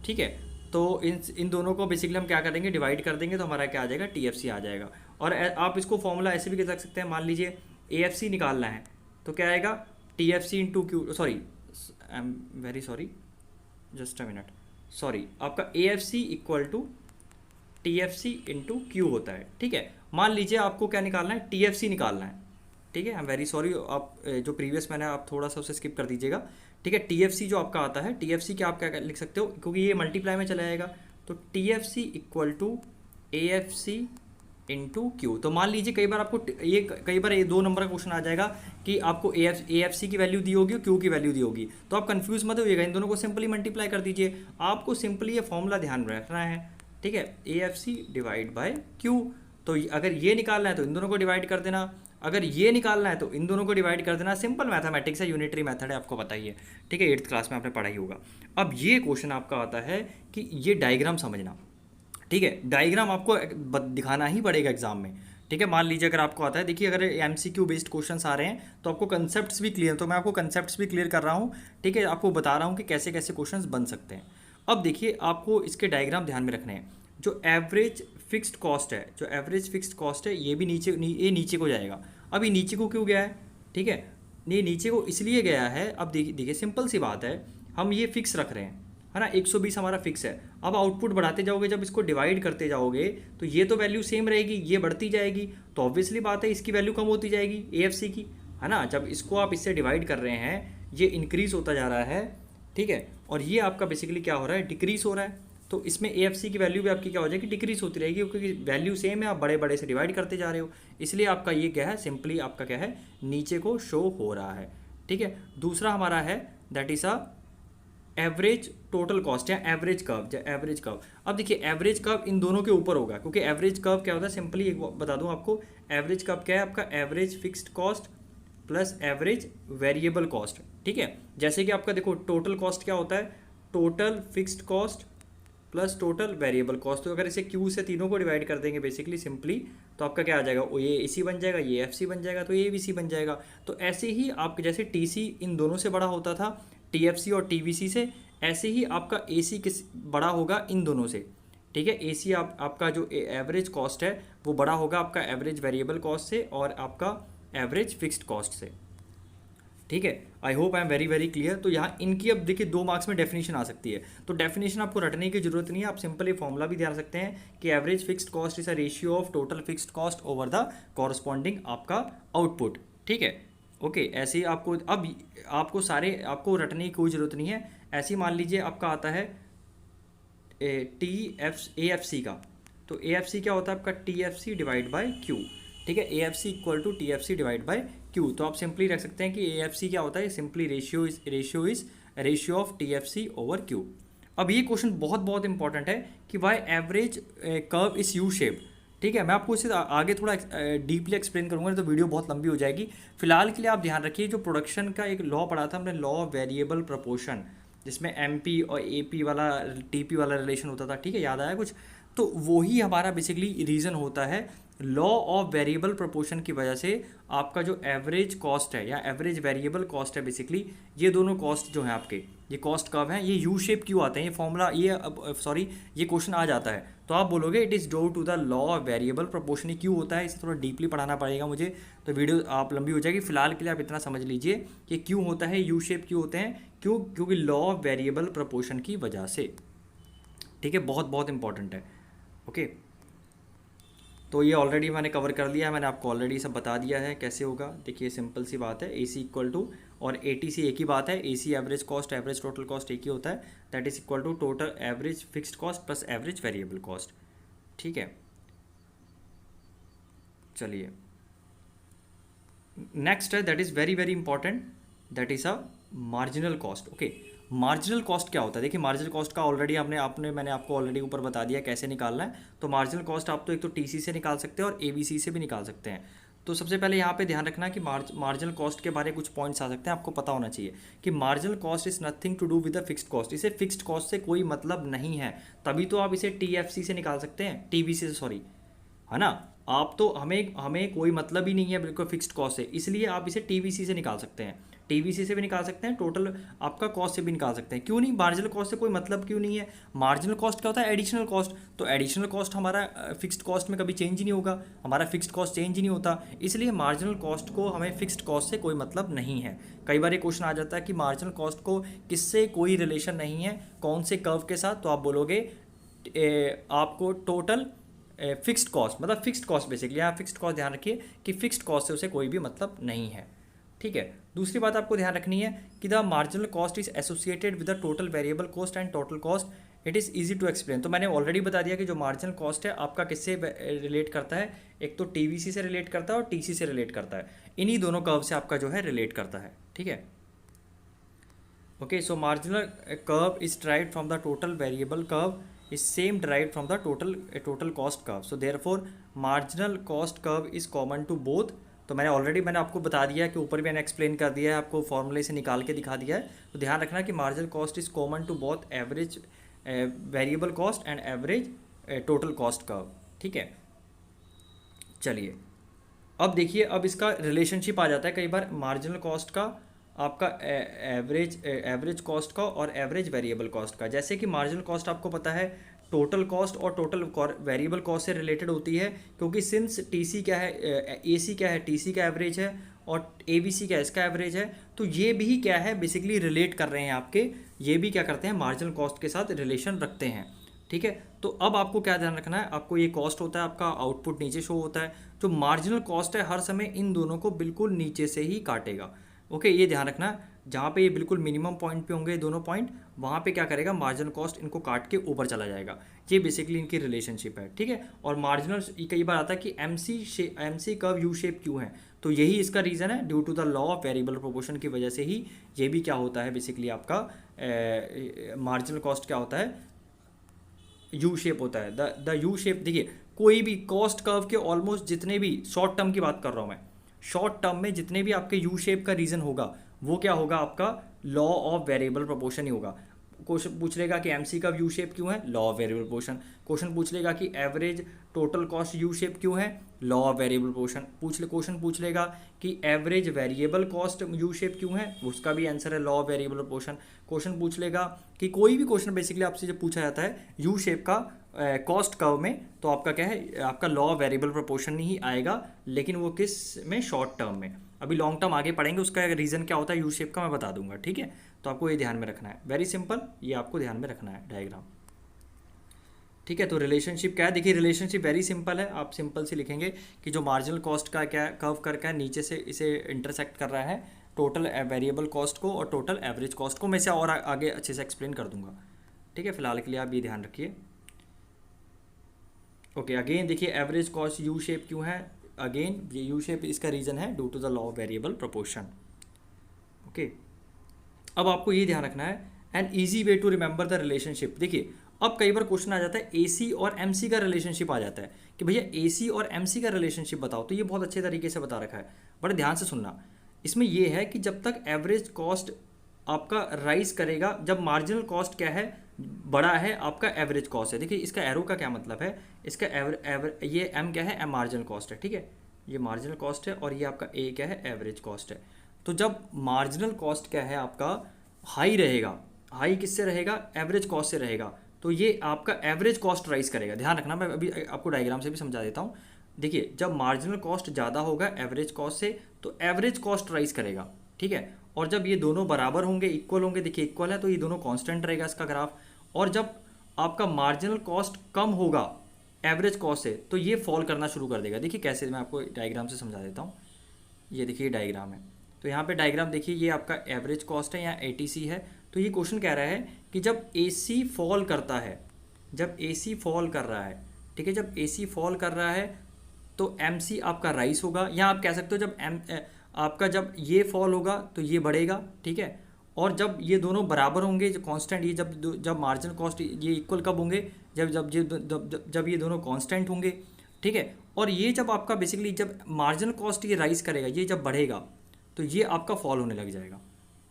ठीक है। तो इन दोनों को बेसिकली हम क्या करेंगे, डिवाइड कर देंगे तो हमारा क्या आ जाएगा, TFC आ जाएगा। और आप इसको फॉर्मूला ऐसे भी रख सकते हैं, मान लीजिए AFC निकालना है तो क्या आएगा, TFC into Q, sorry I am very sorry, just a minute, sorry, आपका AFC equal to TFC into Q होता है, ठीक है। मान लीजिए आपको क्या निकालना है, TFC निकालना है, ठीक है। आई एम वेरी सॉरी, आप जो प्रीवियस मैंने, आप थोड़ा सा उसे स्किप कर दीजिएगा, ठीक है। TFC जो आपका आता है, TFC क्या आप क्या लिख सकते हो, क्योंकि ये मल्टीप्लाई में चला जाएगा, तो TFC equal to AFC into Q। तो मान लीजिए कई बार आपको कई बार ये 2 नंबर का क्वेश्चन आ जाएगा कि आपको AFC की वैल्यू दी होगी और Q की वैल्यू दी होगी, तो आप कंफ्यूज मत होइएगा, इन दोनों को सिंपली मल्टीप्लाई कर दीजिए। आपको सिंपली ये फॉर्मूला ध्यान में रखना है, ठीक है, AFC डिवाइड बाय Q। तो अगर ये निकालना है तो इन दोनों को डिवाइड कर देना, अगर ये निकालना है तो इन दोनों को डिवाइड कर देना। सिंपल मैथमेटिक्स है, यूनिटरी मेथड है, आपको पता ही है, ठीक है, 8th क्लास में आपने पढ़ा ही होगा। अब ये क्वेश्चन आपका आता है कि ये डायग्राम समझना, ठीक है, डायग्राम आपको दिखाना ही पड़ेगा एग्जाम में, ठीक है। मान लीजिए अगर आपको आता है, देखिए अगर MCQ बेस्ड क्वेश्चंस आ रहे हैं तो आपको कंसेप्ट्स भी क्लियर, तो मैं आपको कंसेप्ट्स भी क्लियर कर रहा हूँ, ठीक है, आपको बता रहा हूँ कि कैसे कैसे क्वेश्चंस बन सकते हैं। अब देखिए आपको इसके डायग्राम ध्यान में रखने हैं। जो एवरेज फिक्स्ड कॉस्ट है, ये भी नीचे को जाएगा। अब ये नीचे को क्यों गया है, ठीक है, नहीं, नीचे को इसलिए गया है, अब देखिए सिंपल सी बात है, हम ये फिक्स रख रहे हैं, है ना, 120 हमारा फिक्स है। अब आउटपुट बढ़ाते जाओगे, जब इसको डिवाइड करते जाओगे तो ये तो वैल्यू सेम रहेगी, ये बढ़ती जाएगी, तो ऑब्वियसली बात है इसकी वैल्यू कम होती जाएगी AFC की, है ना। जब इसको आप इससे डिवाइड कर रहे हैं, ये इंक्रीज होता जा रहा है, ठीक है, और ये आपका बेसिकली क्या हो रहा है, डिक्रीज हो रहा है। तो इसमें AFC की वैल्यू भी आपकी क्या हो जाएगी, डिक्रीज होती रहेगी, क्योंकि वैल्यू सेम है, आप बड़े बड़े से डिवाइड करते जा रहे हो, इसलिए आपका ये क्या है, सिंपली आपका क्या है, नीचे को शो हो रहा है, ठीक है। दूसरा हमारा है that is a average total cost या एवरेज कर्व, या एवरेज कर्व। अब देखिए एवरेज कर्व इन दोनों के ऊपर होगा, क्योंकि एवरेज कर्व क्या होता है, सिंपली एक बता दूं आपको, एवरेज कर्व क्या है, आपका average fixed cost plus average variable cost, ठीक है। जैसे कि आपका देखो टोटल कॉस्ट क्या होता है, total fixed cost plus total variable cost. तो अगर इसे Q से तीनों को डिवाइड कर देंगे बेसिकली सिंपली, तो आपका क्या आ जाएगा, वो ये AC बन जाएगा, ये FC बन जाएगा, तो ये ABC बन जाएगा। तो ऐसे ही आप जैसे TC इन दोनों से बड़ा होता था, TFC और TVC से, ऐसे ही आपका AC किस बड़ा होगा इन दोनों से, ठीक है। AC आपका जो एवरेज कॉस्ट है वो बड़ा होगा आपका एवरेज वेरिएबल कॉस्ट से और आपका एवरेज फिक्स्ड कॉस्ट से, ठीक है। I hope I am very very clear. तो यहाँ इनकी अब देखिए 2 मार्क्स में डेफिनेशन आ सकती है, तो डेफिनेशन आपको रटने की जरूरत नहीं है, आप सिंपली फॉर्मूला भी ध्यान सकते हैं कि average fixed cost is a ratio of total fixed cost over the corresponding आपका आउटपुट, ठीक है। ओके, ऐसे ही आपको अब आपको रटने की कोई ज़रूरत नहीं है। ऐसे ही मान लीजिए आपका आता है AFC का, तो AFC क्या होता है आपका TFC डिवाइड बाय Q, ठीक है। AFC equal to TFC divide by Q, तो आप सिंपली रख सकते हैं कि AFC क्या होता है, simply ratio of TFC over Q। अब ये क्वेश्चन बहुत बहुत इंपॉर्टेंट है कि why average curve is U shape, ठीक है। मैं आपको इसे आगे थोड़ा डीपली एक्सप्लेन करूंगा, तो वीडियो बहुत लंबी हो जाएगी। फिलहाल के लिए आप ध्यान रखिए, जो प्रोडक्शन का एक लॉ पढ़ा था हमने, लॉ ऑफ वेरिएबल प्रपोर्शन, जिसमें MP और AP वाला TP वाला रिलेशन होता था, ठीक है, याद आया कुछ, तो वही हमारा बेसिकली रीज़न होता है। लॉ ऑफ वेरिएबल प्रोपोर्शन की वजह से आपका जो एवरेज कॉस्ट है या एवरेज वेरिएबल कॉस्ट है, बेसिकली ये दोनों कॉस्ट जो हैं आपके, ये कॉस्ट कर्व हैं, ये यू शेप क्यों आते हैं, ये फॉर्मूला ये क्वेश्चन आ जाता है, तो आप बोलोगे it is due to the law of variable proportion. क्यों होता है, इसे थोड़ा डीपली पढ़ाना पड़ेगा मुझे, तो वीडियो आप लंबी हो जाएगी। फिलहाल के लिए आप इतना समझ लीजिए कि क्यों होता है यू शेप, क्यों होते हैं, क्योंकि लॉ ऑफ वेरिएबल प्रोपोर्शन की वजह से, ठीक है, बहुत बहुत इंपॉर्टेंट है। ओके, तो ये ऑलरेडी मैंने कवर कर लिया है, मैंने आपको ऑलरेडी सब बता दिया है कैसे होगा। देखिए सिंपल सी बात है, AC इक्वल टू और ATC एक ही बात है, AC average cost average total cost एक ही होता है, that is equal to total average fixed cost plus average variable cost, ठीक है। चलिए नेक्स्ट है, that is very very important, that is a marginal cost. Okay, marginal cost क्या होता है, देखिए मार्जिनल कॉस्ट का ऑलरेडी मैंने आपको ऑलरेडी ऊपर बता दिया कैसे निकालना है। तो मार्जिनल कॉस्ट आप तो एक तो TC से निकाल सकते हैं और ABC से भी निकाल सकते हैं। तो सबसे पहले यहाँ पे ध्यान रखना कि मार्जिनल कॉस्ट के बारे में कुछ पॉइंट्स आ सकते हैं, आपको पता होना चाहिए कि marginal cost is nothing to do with the fixed cost, इसे फिक्स्ड कॉस्ट से कोई मतलब नहीं है, तभी तो आप इसे TFC से निकाल सकते हैं, TBC से, सॉरी, है ना। आप तो हमें कोई मतलब ही नहीं है बिल्कुल फिक्स्ड कॉस्ट से, इसलिए आप इसे TBC से निकाल सकते हैं, TBC से भी निकाल सकते हैं, टोटल आपका कॉस्ट से भी निकाल सकते हैं। क्यों नहीं, मार्जिनल कॉस्ट से कोई मतलब क्यों नहीं है। मार्जिनल कॉस्ट क्या होता है, एडिशनल कॉस्ट, तो एडिशनल कॉस्ट हमारा फिक्स्ड कॉस्ट में कभी चेंज ही नहीं होगा, हमारा फिक्स्ड कॉस्ट चेंज ही नहीं होता, इसलिए मार्जिनल कॉस्ट को हमें फिक्स्ड कॉस्ट से कोई मतलब नहीं है। कई बार ये क्वेश्चन आ जाता है कि मार्जिनल कॉस्ट को किससे कोई रिलेशन नहीं है, कौन से कर्व के साथ, तो आप बोलोगे आपको टोटल फिक्स्ड कॉस्ट, मतलब फिक्स्ड कॉस्ट बेसिकली, यहाँ फिक्स्ड कॉस्ट ध्यान रखिए कि फिक्स्ड कॉस्ट से उसे कोई भी मतलब नहीं है, ठीक है। दूसरी बात आपको ध्यान रखनी है कि the marginal cost is associated with the total variable cost and total cost, it is easy to explain. तो मैंने ऑलरेडी बता दिया कि जो मार्जिनल कॉस्ट है आपका किससे रिलेट करता है, एक तो TBC से रिलेट करता है और TC से रिलेट करता है, इन्हीं दोनों कर्व से आपका जो है रिलेट करता है, ठीक है। Okay, so marginal curve is derived from the total variable curve is same derived from the total cost curve, so therefore marginal cost curve is common to both। तो मैंने आपको बता दिया है कि ऊपर भी मैंने एक्सप्लेन कर दिया है, आपको फॉर्मूले से निकाल के दिखा दिया है। तो ध्यान रखना कि marginal cost is common to both average variable cost and average total cost curve, ठीक है। चलिए अब देखिए, अब इसका रिलेशनशिप आ जाता है कई बार मार्जिनल कॉस्ट का, आपका एवरेज कॉस्ट का और एवरेज वेरिएबल कॉस्ट का। जैसे कि मार्जिनल कॉस्ट आपको पता है टोटल कॉस्ट और टोटल वेरिएबल कॉस्ट से रिलेटेड होती है, क्योंकि सिंस टीसी क्या है, एसी क्या है, टीसी का एवरेज है, और एबीसी क्या है, इसका एवरेज है, तो ये भी क्या है बेसिकली रिलेट कर रहे हैं आपके, ये भी क्या करते हैं मार्जिनल कॉस्ट के साथ रिलेशन रखते हैं। ठीक है, तो अब आपको क्या ध्यान रखना है, आपको ये कॉस्ट होता है, आपका आउटपुट नीचे शो होता है, जो मार्जिनल कॉस्ट है हर समय इन दोनों को बिल्कुल नीचे से ही काटेगा। ओके, ये ध्यान रखना, जहाँ पे ये बिल्कुल मिनिमम पॉइंट पे होंगे दोनों पॉइंट, वहाँ पे क्या करेगा मार्जिनल कॉस्ट इनको काट के ऊपर चला जाएगा। ये बेसिकली इनकी रिलेशनशिप है। ठीक है, और मार्जिनल कई बार आता है कि एमसी कर्व यू शेप क्यों है, तो यही इसका रीज़न है, due to the law of variable proportion की वजह से ही ये भी क्या होता है बेसिकली आपका मार्जिनल कॉस्ट क्या होता है, यू शेप होता है। द यू शेप, देखिए कोई भी कॉस्ट कर्व के ऑलमोस्ट जितने भी, शॉर्ट टर्म की बात कर रहा हूँ मैं, शॉर्ट टर्म में जितने भी आपके यू शेप का रीज़न होगा वो क्या होगा, आपका लॉ ऑफ वेरिएबल प्रोपोर्शन ही होगा। क्वेश्चन पूछ लेगा कि एमसी का यू शेप क्यों है, law of variable proportion. Question पूछ लेगा कि average total cost U shape क्यों है, law of variable proportion. Question पूछ लेगा कि average variable cost U shape क्यों है, उसका भी आंसर है law of variable proportion. Question पूछ लेगा कि कोई भी क्वेश्चन बेसिकली आपसे जब पूछा जाता है यू शेप का कॉस्ट कर्व में, तो आपका क्या है, आपका लॉ ऑफ वेरिएबल प्रोपोर्शन ही आएगा, लेकिन वो किस में, शॉर्ट टर्म में। अभी लॉन्ग टर्म आगे पढ़ेंगे, उसका रीज़न क्या होता है यू शेप का मैं बता दूंगा। ठीक है, तो आपको ये ध्यान में रखना है, वेरी सिंपल, ये आपको ध्यान में रखना है डायग्राम। ठीक है, तो रिलेशनशिप क्या है, देखिए रिलेशनशिप वेरी सिंपल है, आप सिंपल से लिखेंगे कि जो मार्जिनल कॉस्ट का क्या कर्व कर क्या नीचे से इसे इंटरसेक्ट कर रहा है टोटल वेरिएबल कॉस्ट को और टोटल एवरेज कॉस्ट को। मैं इसे और आगे अच्छे से एक्सप्लेन कर दूंगा। ठीक है, फिलहाल के लिए आप ये ध्यान रखिए। ओके, अगेन देखिए एवरेज कॉस्ट यू शेप क्यों है, अगेन ये यू शेप इसका रीज़न है due to the law of variable proportion. Okay, अब आपको ये ध्यान रखना है, an easy way to remember the relationship. देखिए अब कई बार क्वेश्चन आ जाता है एसी और एमसी का रिलेशनशिप आ जाता है कि भैया एसी और एमसी का रिलेशनशिप बताओ, तो ये बहुत अच्छे तरीके से बता रखा है, बड़े ध्यान से सुनना। इसमें ये है कि जब तक एवरेज कॉस्ट आपका राइज करेगा, जब मार्जिनल कॉस्ट क्या है, बड़ा है, आपका एवरेज कॉस्ट है। देखिए इसका एरो का क्या मतलब है, इसका ये एम क्या है, एम मार्जिनल कॉस्ट है। ठीक है, ये मार्जिनल कॉस्ट है और ये आपका ए क्या है, एवरेज कॉस्ट है। तो जब मार्जिनल कॉस्ट क्या है आपका हाई रहेगा, हाई किससे रहेगा, एवरेज कॉस्ट से रहेगा, तो ये आपका एवरेज कॉस्ट राइज करेगा। ध्यान रखना, मैं अभी आपको डायग्राम से भी समझा देता हूँ। देखिए जब मार्जिनल कॉस्ट ज़्यादा होगा एवरेज कॉस्ट से, तो एवरेज कॉस्ट राइज करेगा। ठीक है, और जब ये दोनों बराबर होंगे, इक्वल होंगे, देखिए इक्वल है तो ये दोनों कांस्टेंट रहेगा इसका ग्राफ। और जब आपका मार्जिनल कॉस्ट कम होगा एवरेज कॉस्ट से, तो ये फॉल करना शुरू कर देगा। देखिए कैसे, मैं आपको डायग्राम से समझा देता हूँ। ये देखिए डायग्राम है, तो यहाँ पे डायग्राम देखिए, ये आपका एवरेज कॉस्ट है, यहाँ एटीसी है। तो ये क्वेश्चन कह रहा है कि जब एसी फॉल करता है, जब एसी फॉल कर रहा है, ठीक है, जब एसी फॉल कर रहा है तो एमसी आपका राइज होगा, या आप कह सकते हो जब आपका जब ये फॉल होगा तो ये बढ़ेगा। ठीक है, और जब ये दोनों बराबर होंगे, जो कांस्टेंट, ये जब मार्जिनल कॉस्ट ये इक्वल कब होंगे, जब ये दोनों कांस्टेंट होंगे। ठीक है, और ये जब आपका बेसिकली जब मार्जिनल कॉस्ट ये राइज करेगा, ये जब बढ़ेगा तो ये आपका फॉल होने लग जाएगा।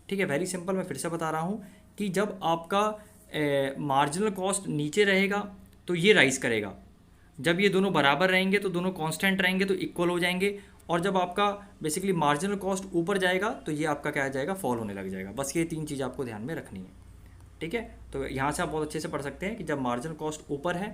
ठीक है, वेरी सिंपल, मैं फिर से बता रहा हूँ कि जब आपका मार्जिनल कॉस्ट नीचे रहेगा तो ये राइज करेगा, जब ये दोनों बराबर रहेंगे तो दोनों कांस्टेंट रहेंगे तो इक्वल हो जाएंगे, और जब आपका बेसिकली मार्जिनल कॉस्ट ऊपर जाएगा तो ये आपका क्या आ जाएगा, फॉल होने लग जाएगा। बस ये तीन चीज़ आपको ध्यान में रखनी है। ठीक है, तो यहाँ से आप बहुत अच्छे से पढ़ सकते हैं कि जब मार्जिनल कॉस्ट ऊपर है,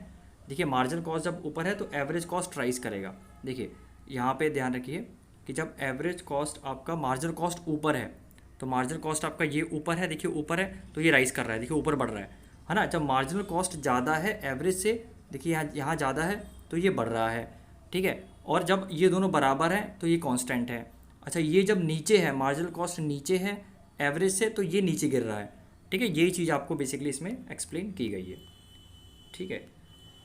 देखिए मार्जिनल कॉस्ट जब ऊपर है तो एवरेज कॉस्ट राइज करेगा। देखिए यहाँ पे ध्यान रखिए कि जब एवरेज कॉस्ट आपका मार्जिनल कॉस्ट ऊपर है, तो मार्जिनल कॉस्ट आपका ये ऊपर है, देखिए ऊपर है तो ये राइज कर रहा है, देखिए ऊपर बढ़ रहा है ना। जब मार्जिनल कॉस्ट ज़्यादा है एवरेज से, देखिए यहाँ ज़्यादा है तो ये बढ़ रहा है। ठीक है, और जब ये दोनों बराबर हैं तो ये कांस्टेंट है। अच्छा, ये जब नीचे है, मार्जिनल कॉस्ट नीचे है एवरेज से, तो ये नीचे गिर रहा है। ठीक है, यही चीज़ आपको बेसिकली इसमें एक्सप्लेन की गई है। ठीक है,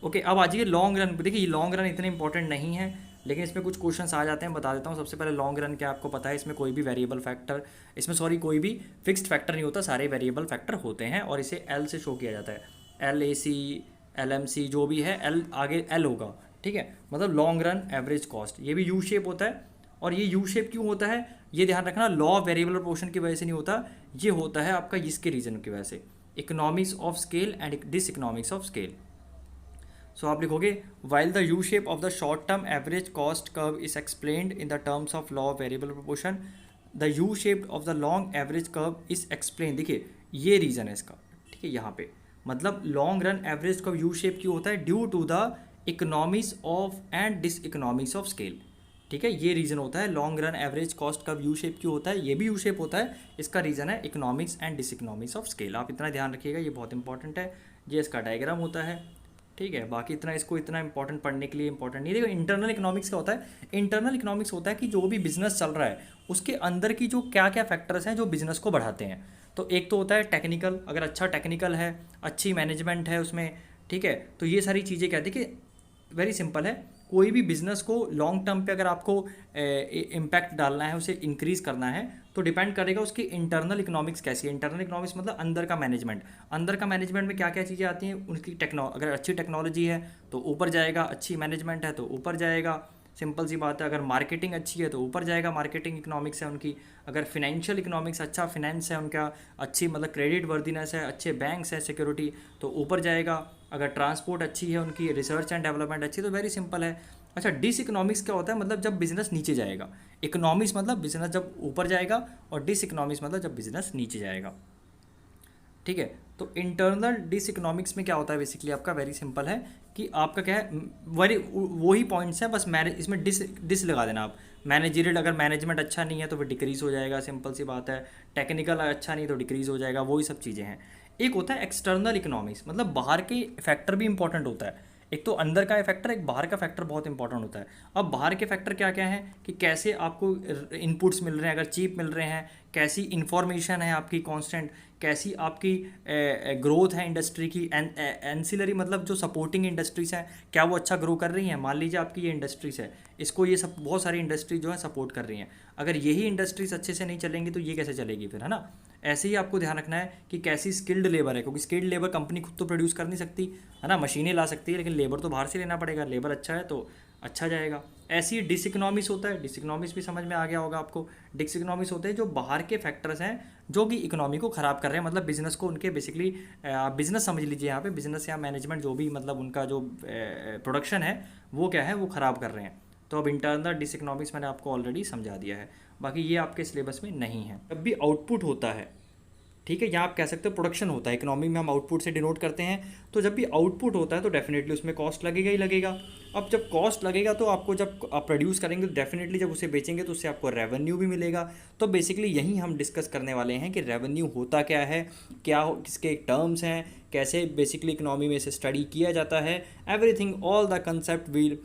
ओके, अब आ जाइए लॉन्ग रन। देखिए ये लॉन्ग रन इतने इंपॉर्टेंट नहीं है, लेकिन इसमें कुछ क्वेश्चंस आ जाते हैं, बता देता हूँ। सबसे पहले लॉन्ग रन क्या आपको पता है, इसमें कोई भी वेरिएबल फैक्टर, इसमें सॉरी कोई भी फिक्स्ड फैक्टर नहीं होता, सारे वेरिएबल फैक्टर होते हैं और इसे एल से शो किया जाता है। L A C, L M C, जो भी है एल आगे एल होगा। ठीक है, मतलब लॉन्ग रन एवरेज कॉस्ट, ये भी यू शेप होता है। और ये यू शेप क्यों होता है, ये ध्यान रखना, लॉ ऑफ वेरिएबल प्रोपोर्शन की वजह से नहीं होता, ये होता है आपका इसके रीजन की वजह से, economics of scale and dish economics of scale. So आप लिखोगे while the U shape of the short term average cost curve is explained in the terms of law of variable proportion, the U shape of the long average curve is explain. देखिए ये reason है इसका। ठीक है, यहाँ पे मतलब long run average curve U shape क्यों होता है? Due to the economies of and diseconomies of scale. ठीक है, ये रीज़न होता है long run average cost curve U shape क्यों होता है, ये भी यू शेप होता है। इसका रीज़न है economics and dish economics of scale. आप इतना ध्यान रखिएगा, ये बहुत इंपॉर्टेंट है। ये इसका डायग्राम होता है। ठीक है, बाकी इतना इसको इतना इंपॉर्टेंट पढ़ने के लिए इंपॉर्टेंट नहीं। देखो इंटरनल इकोनॉमिक्स क्या होता है? इंटरनल इकोनॉमिक्स होता है कि जो भी बिजनेस चल रहा है उसके अंदर की जो क्या क्या फैक्टर्स हैं जो बिजनेस को बढ़ाते हैं। तो एक तो होता है टेक्निकल, अगर अच्छा टेक्निकल है, अच्छी मैनेजमेंट है उसमें, ठीक है, तो ये सारी चीज़ें कहती है कि वेरी सिंपल है, कोई भी बिजनेस को लॉन्ग टर्म पे अगर आपको इम्पैक्ट डालना है, उसे इंक्रीज करना है, तो डिपेंड करेगा उसकी इंटरनल इकोनॉमिक्स कैसी है। इंटरनल इकोनॉमिक्स मतलब अंदर का मैनेजमेंट। अंदर का मैनेजमेंट में क्या क्या चीज़ें आती हैं, उनकी अगर अच्छी टेक्नोलॉजी है तो ऊपर जाएगा, अच्छी मैनेजमेंट है तो ऊपर जाएगा, सिंपल सी बात है। अगर मार्केटिंग अच्छी है तो ऊपर जाएगा, मार्केटिंग इकोनॉमिक्स है उनकी। अगर फिनेंशियल इकोनॉमिक्स, अच्छा फिनेंस है उनका, अच्छी मतलब क्रेडिट वर्दीनेस है, अच्छे बैंक्स है, सिक्योरिटी, तो ऊपर जाएगा। अगर ट्रांसपोर्ट अच्छी है उनकी, रिसर्च एंड डेवलपमेंट अच्छी, तो वेरी सिंपल है। अच्छा, डिस इकोनॉमिक्स क्या होता है? मतलब जब बिजनेस नीचे जाएगा। इकोनॉमिक्स मतलब बिजनेस जब ऊपर जाएगा, और डिस इकोनॉमिक्स मतलब जब बिजनेस नीचे जाएगा। ठीक है, तो इंटरनल डिस इकोनॉमिक्स में क्या होता है बेसिकली आपका? वेरी सिंपल है कि आपका क्या है, वही वही पॉइंट्स हैं, बस मैनेज इसमें डिस लगा देना आप। मैनेजरियल, अगर मैनेजमेंट अच्छा नहीं है तो फिर डिक्रीज हो जाएगा, सिंपल सी बात है। टेक्निकल अच्छा नहीं तो डिक्रीज हो जाएगा, वही सब चीज़ें हैं। एक होता है एक्सटर्नल इकोनॉमिक्स, मतलब बाहर के फैक्टर भी इंपॉर्टेंट होता है। एक तो अंदर का फैक्टर, एक बाहर का फैक्टर बहुत इंपॉर्टेंट होता है। अब बाहर के फैक्टर क्या क्या हैं कि कैसे आपको इनपुट्स मिल रहे हैं, अगर चीप मिल रहे हैं, कैसी इंफॉर्मेशन है आपकी कांस्टेंट, कैसी आपकी ग्रोथ है इंडस्ट्री की, एंसिलरी मतलब जो सपोर्टिंग इंडस्ट्रीज हैं क्या वो अच्छा ग्रो कर रही हैं। मान लीजिए आपकी ये इंडस्ट्रीज है, इसको ये सब बहुत सारी इंडस्ट्री जो है सपोर्ट कर रही हैं। अगर यही इंडस्ट्रीज अच्छे से नहीं चलेंगी तो ये कैसे चलेगी फिर, है ना। ऐसे ही आपको ध्यान रखना है कि कैसी स्किल्ड लेबर है, क्योंकि स्किल्ड लेबर कंपनी खुद तो प्रोड्यूस कर नहीं सकती, है ना। मशीनें ला सकती है लेकिन लेबर तो बाहर से लेना पड़ेगा। लेबर अच्छा है तो अच्छा जाएगा। ऐसे ही डिस इकोनॉमिक्स होता है। डिस इकोनॉमिक्स भी समझ में आ गया होगा आपको। डिस इकोनॉमिक्स होते हैं जो बाहर के फैक्टर्स हैं जो कि इकोनॉमी को ख़राब कर रहे हैं, मतलब बिजनेस को, उनके बेसिकली बिजनेस समझ लीजिए यहाँ पे, बिजनेस या मैनेजमेंट जो भी, मतलब उनका जो प्रोडक्शन है वो क्या है, वो ख़राब कर रहे हैं। तो अब इंटरनल डिस इकोनॉमिक्स मैंने आपको ऑलरेडी समझा दिया है, बाकी ये आपके सिलेबस में नहीं है। जब भी आउटपुट होता है, ठीक है, यहाँ आप कह सकते हो प्रोडक्शन होता है, इकोनॉमी में हम आउटपुट से डिनोट करते हैं। तो जब भी आउटपुट होता है तो डेफिनेटली उसमें कॉस्ट लगेगा ही लगेगा। अब जब कॉस्ट लगेगा तो आपको, जब आप प्रोड्यूस करेंगे तो डेफिनेटली जब उसे बेचेंगे तो उससे आपको रेवेन्यू भी मिलेगा। तो बेसिकली यही हम डिस्कस करने वाले हैं कि रेवेन्यू होता क्या है, क्या किसके टर्म्स हैं, कैसे बेसिकली इकोनॉमी में इसे स्टडी किया जाता है। Everything, all the concept will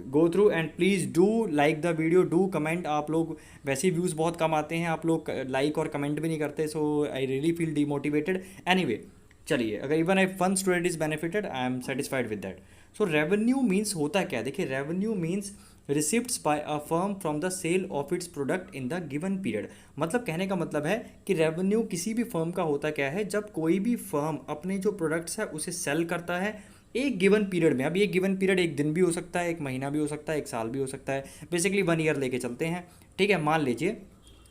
go through, and please do like the video, do comment. आप लोग वैसे व्यूज़ बहुत कम आते हैं, आप लोग लाइक और कमेंट भी नहीं करते, so I really feel demotivated. Anyway, चलिए, अगर even I one student is benefited, I am satisfied with that. So revenue means होता क्या? देखिए, revenue means receipts by a firm from the sale of its product in the given period. मतलब कहने का मतलब है कि रेवेन्यू किसी भी फर्म का होता क्या है, जब कोई भी फर्म अपने जो प्रोडक्ट्स है उसे सेल करता है एक गिवन पीरियड में। अब ये गिवन पीरियड एक दिन भी हो सकता है, एक महीना भी हो सकता है, एक साल भी हो सकता है, बेसिकली 1 ईयर लेके चलते हैं। ठीक है, मान लीजिए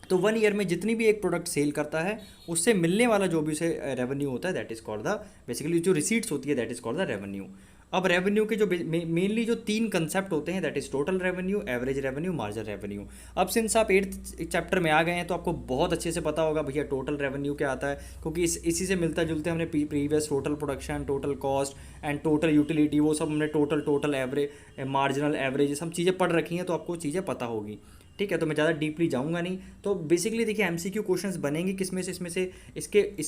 तो 1 ईयर में जितनी भी एक प्रोडक्ट सेल करता है उससे मिलने वाला जो भी उसे रेवेन्यू होता है, that is called the, basically जो रिसीट्स होती है, that is called the revenue. अब रेवेन्यू के जो मेनली जो 3 कंसेप्ट होते हैं, that is total revenue, average revenue, marginal revenue. अब सिंस आप 8th चैप्टर में आ गए हैं तो आपको बहुत अच्छे से पता होगा भैया टोटल रेवेन्यू क्या आता है, क्योंकि इसी से मिलता जुलते हमने previous total production, total cost and total utility, वो सब हमने टोटल एवरेज, मार्जिनल एवरेज, ये सब चीज़ें पढ़ रखी हैं, तो आपको चीज़ें पता होगी। ठीक है, तो मैं ज़्यादा डीपली जाऊंगा नहीं। तो बेसिकली देखिए, एमसीक्यू क्वेश्चंस बनेंगे किसमें से, इसमें से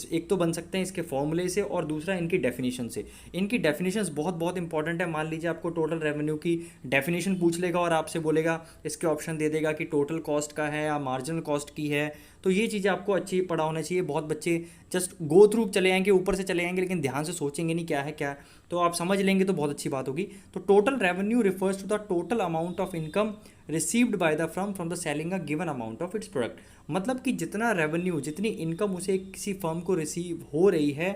एक तो बन सकते हैं इसके फॉर्मूले से, और दूसरा इनकी डेफिनेशन से। इनकी डेफिनेशंस बहुत बहुत इंपॉर्टेंट है। मान लीजिए आपको टोटल रेवेन्यू की डेफिनेशन पूछ लेगा और आपसे बोलेगा, इसके ऑप्शन दे देगा कि टोटल कॉस्ट का है या मार्जिनल कॉस्ट की है, तो ये चीज़ें आपको अच्छी पढ़ा होना चाहिए। बहुत बच्चे जस्ट गो थ्रू चले आएंगे, ऊपर से चले आएंगे, लेकिन ध्यान से सोचेंगे नहीं क्या है क्या, तो आप समझ लेंगे तो बहुत अच्छी बात होगी। तो total revenue refers to the total amount of income received by the firm from the selling a given amount of its product. मतलब कि जितना रेवेन्यू, जितनी इनकम उसे किसी फर्म को रिसीव हो रही है,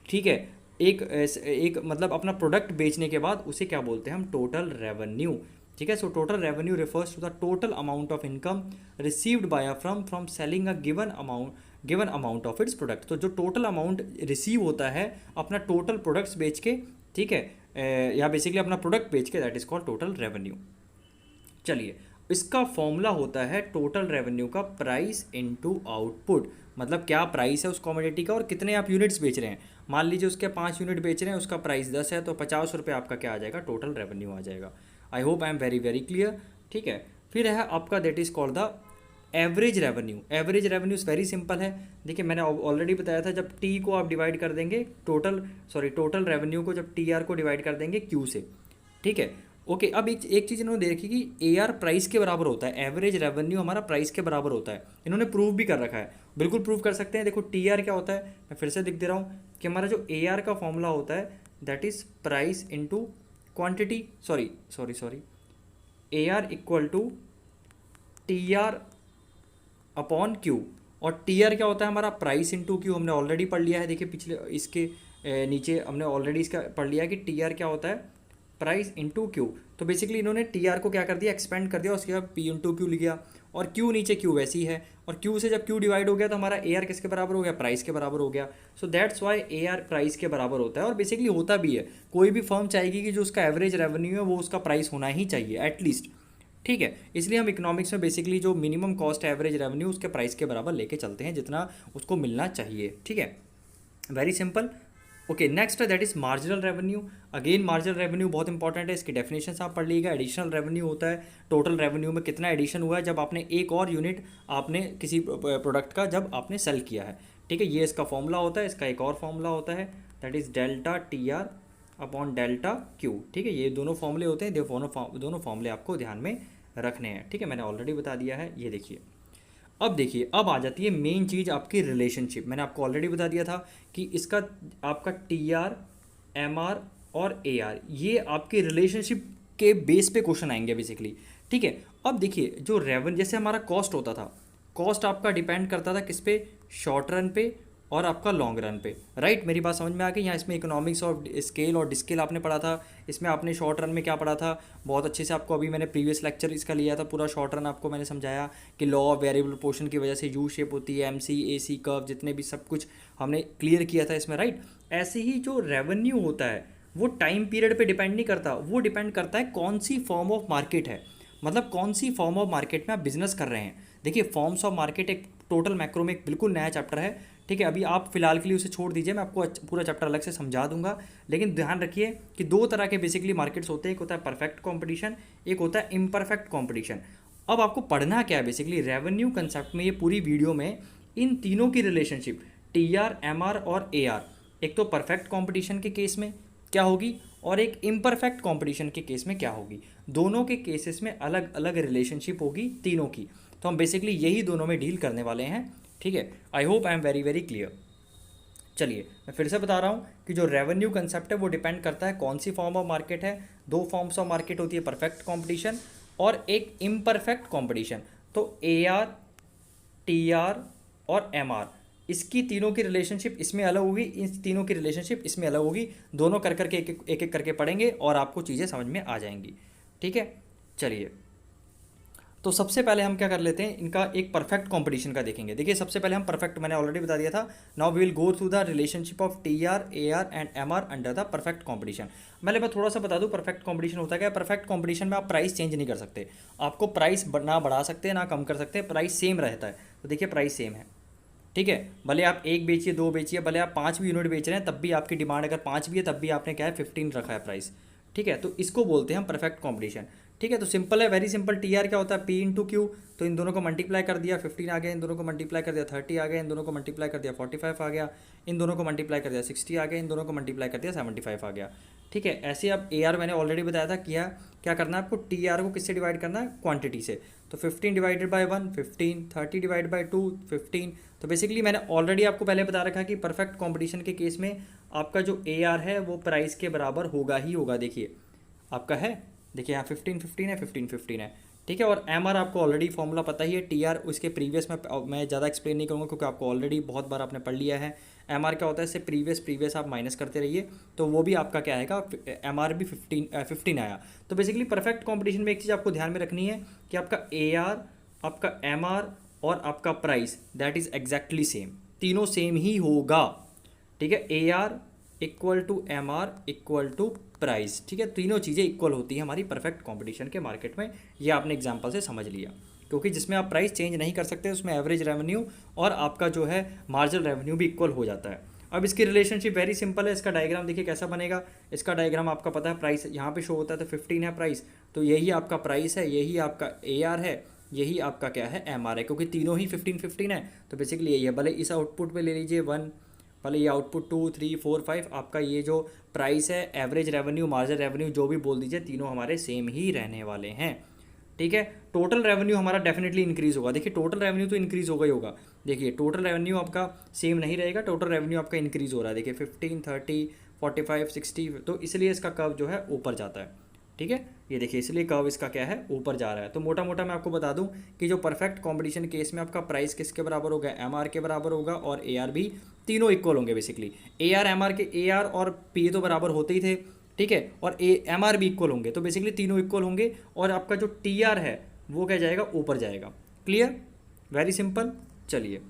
ठीक है, एक मतलब अपना प्रोडक्ट बेचने के बाद, उसे क्या बोलते हैं हम? Total revenue. ठीक है, so total revenue refers to the total amount of income received by a firm from selling a given amount of its product. तो जो टोटल अमाउंट रिसीव होता है अपना टोटल प्रोडक्ट्स बेच के, ठीक है, या बेसिकली अपना प्रोडक्ट बेच के, that is called total revenue. चलिए, इसका फॉर्मूला होता है टोटल रेवेन्यू का प्राइस इनटू आउटपुट। मतलब क्या प्राइस है उस कॉमोडिटी का और कितने आप यूनिट्स बेच रहे हैं। मान लीजिए उसके 5 यूनिट बेच रहे हैं, उसका प्राइस 10 है, तो 50 रुपये आपका क्या आ जाएगा, टोटल रेवेन्यू आ जाएगा। आई hope I am very very clear. ठीक है, फिर है आपका that is called the average revenue. Average revenue very simple है। देखिए मैंने ऑलरेडी बताया था, जब टी को आप डिवाइड कर देंगे टोटल रेवेन्यू को जब टी आर को डिवाइड कर देंगे क्यू से। ठीक है, ओके। अब एक चीज़ इन्होंने देखी कि ए आर प्राइस के बराबर होता है, एवरेज रेवेन्यू हमारा प्राइस के बराबर होता है। इन्होंने प्रूव भी कर रखा है, बिल्कुल प्रूव कर सकते हैं। देखो टी आर क्या होता है, मैं फिर से लिख दे रहा हूँ कि हमारा जो ए आर का फॉर्मूला होता है that is price into quantity, sorry A R equal to T R upon Q. और टी आर क्या होता है हमारा, प्राइस इंटू क्यू। हमने ऑलरेडी पढ़ लिया है, देखिए पिछले इसके नीचे हमने ऑलरेडी इसका पढ़ लिया है कि टी आर क्या होता है, प्राइस इंटू क्यू। तो बेसिकली इन्होंने टी आर को क्या कर दिया, एक्सपेंड कर दिया, उसके बाद पी इंटू क्यू लिख गया, और क्यू नीचे क्यू वैसी है, और क्यू से जब क्यू डिवाइड हो गया तो हमारा ए आर किसके बराबर हो गया, प्राइस के बराबर हो गया। So that's why A R price के बराबर होता है। और बेसिकली होता भी है, कोई भी फर्म चाहेगी कि जो उसका एवरेज रेवेन्यू है वो उसका प्राइस होना ही चाहिए एटलीस्ट। ठीक है, इसलिए हम इकोनॉमिक्स में बेसिकली जो मिनिमम कॉस्ट एवरेज रेवेन्यू उसके प्राइस के बराबर लेके चलते हैं जितना उसको मिलना चाहिए। ठीक है, very simple. Okay, next that is marginal revenue. Again marginal revenue बहुत इंपॉर्टेंट है, इसकी डेफिनेशन आप पढ़ लीजिएगा। एडिशनल रेवेन्यू होता है टोटल रेवेन्यू में कितना एडिशन हुआ है जब आपने एक और यूनिट आपने किसी प्रोडक्ट का जब आपने सेल किया है। ठीक है, ये इसका फॉर्मूला होता है। इसका एक और फॉर्मूला होता है that is delta T R upon delta Q. ठीक है, ये दोनों फॉर्मूले होते हैं, दोनों फॉर्मूले आपको ध्यान में रखने हैं। ठीक है, मैंने ऑलरेडी बता दिया है। ये देखिए, अब देखिए, अब आ जाती है मेन चीज़ आपकी रिलेशनशिप। मैंने आपको ऑलरेडी बता दिया था कि इसका आपका टी आर, एम आर और ए आर, ये आपके रिलेशनशिप के बेस पे क्वेश्चन आएंगे बेसिकली। ठीक है, अब देखिए जो रेवेन्यू, जैसे हमारा कॉस्ट होता था, कॉस्ट आपका डिपेंड करता था किस पे, शॉर्ट रन पे और आपका लॉन्ग रन पे। राइट, मेरी बात समझ में आ गई। यहाँ इसमें इकोनॉमिक्स और स्केल और डिस्केल आपने पढ़ा था। इसमें आपने शॉर्ट रन में क्या पढ़ा था, बहुत अच्छे से आपको अभी मैंने प्रीवियस लेक्चर इसका लिया था, पूरा शॉर्ट रन आपको मैंने समझाया कि लॉ ऑफ वेरिएबल पोर्शन की वजह से यू शेप होती है, एम सी ए सी कर्व, जितने भी सब कुछ हमने क्लियर किया था इसमें। राइट, ऐसे ही जो रेवेन्यू होता है वो टाइम पीरियड पे डिपेंड नहीं करता, वो डिपेंड करता है कौन सी फॉर्म ऑफ मार्केट है, मतलब कौन सी फॉर्म ऑफ मार्केट में आप बिजनेस कर रहे हैं। देखिए फॉर्म्स ऑफ मार्केट एक टोटल मैक्रो में एक बिल्कुल नया चैप्टर है। ठीक है, अभी आप फिलहाल के लिए उसे छोड़ दीजिए, मैं आपको पूरा चैप्टर अलग से समझा दूंगा। लेकिन ध्यान रखिए कि दो तरह के बेसिकली मार्केट्स होते हैं, एक होता है परफेक्ट कंपटीशन, एक होता है इम्परफेक्ट कंपटीशन। अब आपको पढ़ना क्या है बेसिकली रेवेन्यू कंसेप्ट में, ये पूरी वीडियो में इन तीनों की relationship T R, M R और ए आर, एक तो परफेक्ट कंपटीशन के केस में क्या होगी और एक इम्परफेक्ट कंपटीशन के केस में क्या होगी, दोनों के केसेस में अलग अलग रिलेशनशिप होगी तीनों की। तो हम बेसिकली यही दोनों में डील करने वाले हैं। ठीक है, I hope I am very very clear. चलिए मैं फिर से बता रहा हूँ कि जो रेवेन्यू कंसेप्ट है वो डिपेंड करता है कौन सी फॉर्म ऑफ मार्केट है। दो फॉर्म्स ऑफ मार्केट होती है, परफेक्ट कंपटीशन और एक इम्परफेक्ट कंपटीशन। तो ए आर, टी आर और एम आर, इसकी तीनों की रिलेशनशिप इसमें अलग होगी, इन तीनों की रिलेशनशिप इसमें अलग होगी। दोनों कर करके एक एक करके पढ़ेंगे और आपको चीज़ें समझ में आ जाएंगी। ठीक है, चलिए तो सबसे पहले हम क्या कर लेते हैं, इनका एक परफेक्ट कंपटीशन का देखेंगे। देखिए सबसे पहले हम परफेक्ट, मैंने ऑलरेडी बता दिया था। Now we will go through the relationship of T R, A R and M R under the perfect competition. मैं थोड़ा सा बता दूं परफेक्ट कंपटीशन होता क्या है। परफेक्ट कंपटीशन में आप प्राइस चेंज नहीं कर सकते, आपको प्राइस ना बढ़ा सकते ना कम कर सकते, प्राइस सेम रहता है। तो देखिए प्राइस सेम है, ठीक है, भले आप एक बेचिए, दो बेचिए, भले आप 5 भी यूनिट बेच रहे हैं तब भी आपकी डिमांड अगर 5 भी है तब भी आपने क्या है 15 रखा है प्राइस। ठीक है, तो इसको बोलते हैं हम परफेक्ट कंपटीशन। ठीक है, तो सिंपल है, वेरी सिंपल। टी आर क्या होता है, पी इंटू क्यू। तो इन दोनों को मल्टीप्लाई कर दिया, 15 आ गया, इन दोनों को मल्टीप्लाई कर दिया 30 आ गया, इन दोनों को मल्टीप्लाई कर दिया 45 आ गया, इन दोनों को मल्टीप्लाई कर दिया 60 आ गया, इन दोनों को मल्टीप्लाई कर दिया 75 आ गया। ठीक है, ऐसे अब ए आर मैंने ऑलरेडी बताया था क्या करना है आपको, टी आर को किससे डिवाइड करना है, क्वांटिटी से। तो 15 डिवाइडेड बाय 1 15, 30 डिवाइड बाय 2 15। तो बेसिकली मैंने ऑलरेडी आपको पहले बता रखा कि परफेक्ट कॉम्पिटिशन के केस में आपका जो ए आर है वो प्राइस के बराबर होगा ही होगा। देखिए आपका है, देखिए यहाँ 15 15 है, 15 15 है। ठीक है, और एम आर आपको ऑलरेडी फॉर्मूला पता ही है। टी आर उसके प्रीवियस में मैं ज़्यादा एक्सप्लेन नहीं करूँगा क्योंकि आपको ऑलरेडी बहुत बार आपने पढ़ लिया है। एम आर क्या होता है, इससे प्रीवियस आप माइनस करते रहिए तो वो भी आपका क्या आएगा, एम आर भी 15 आया। तो बेसिकली परफेक्ट कॉम्पिटिशन में एक चीज़ आपको ध्यान में रखनी है कि आपका ए आर, आपका एम आर और आपका price that is exactly same, तीनों सेम ही होगा। ठीक है, A R, equal to M R equal to price, ठीक है। तीनों चीज़ें इक्वल होती हैं हमारी परफेक्ट कंपटीशन के मार्केट में, ये आपने एग्जांपल से समझ लिया। क्योंकि जिसमें आप प्राइस चेंज नहीं कर सकते उसमें एवरेज रेवेन्यू और आपका जो है मार्जिनल रेवेन्यू भी इक्वल हो जाता है। अब इसकी रिलेशनशिप वेरी सिंपल है, इसका डायग्राम देखिए कैसा बनेगा। इसका डायग्राम आपका पता है, प्राइस यहाँ पे शो होता है तो 15 है प्राइस, तो यही आपका प्राइस है, यही आपका ए आर है, यही आपका क्या है एम आर है, क्योंकि तीनों ही 15-15 है तो बेसिकली यही है। भले इस आउटपुट पे ले लीजिए 1, भले ये आउटपुट 2, 3, 4, 5, आपका ये जो प्राइस है, एवरेज रेवेन्यू, मार्जिनल रेवेन्यू जो भी बोल दीजिए, तीनों हमारे सेम ही रहने वाले हैं, ठीक है। टोटल रेवेन्यू हमारा डेफिनेटली इंक्रीज होगा। देखिए टोटल रेवेन्यू तो इंक्रीज होगा ही होगा। देखिए टोटल रेवेन्यू आपका सेम नहीं रहेगा, टोटल रेवेन्यू आपका इंक्रीज हो रहा है। देखिए 15, 30, 45, 60, तो इसलिए इसका कर्व जो है ऊपर जाता है, ठीक है। ये देखिए इसलिए कर्व इसका क्या है, ऊपर जा रहा है। तो मोटा मोटा मैं आपको बता दूं कि जो परफेक्ट कॉम्पिटिशन केस में आपका प्राइस किसके बराबर होगा, एम आर के बराबर होगा, और ए आर भी, तीनों इक्वल होंगे basically. A R M R के, ए आर और पी तो बराबर होते ही थे, ठीक है, और ए एम आर भी इक्वल होंगे, तो बेसिकली तीनों इक्वल होंगे। और आपका जो टी आर है वो क्या जाएगा, ऊपर जाएगा। Clear, very simple. चलिए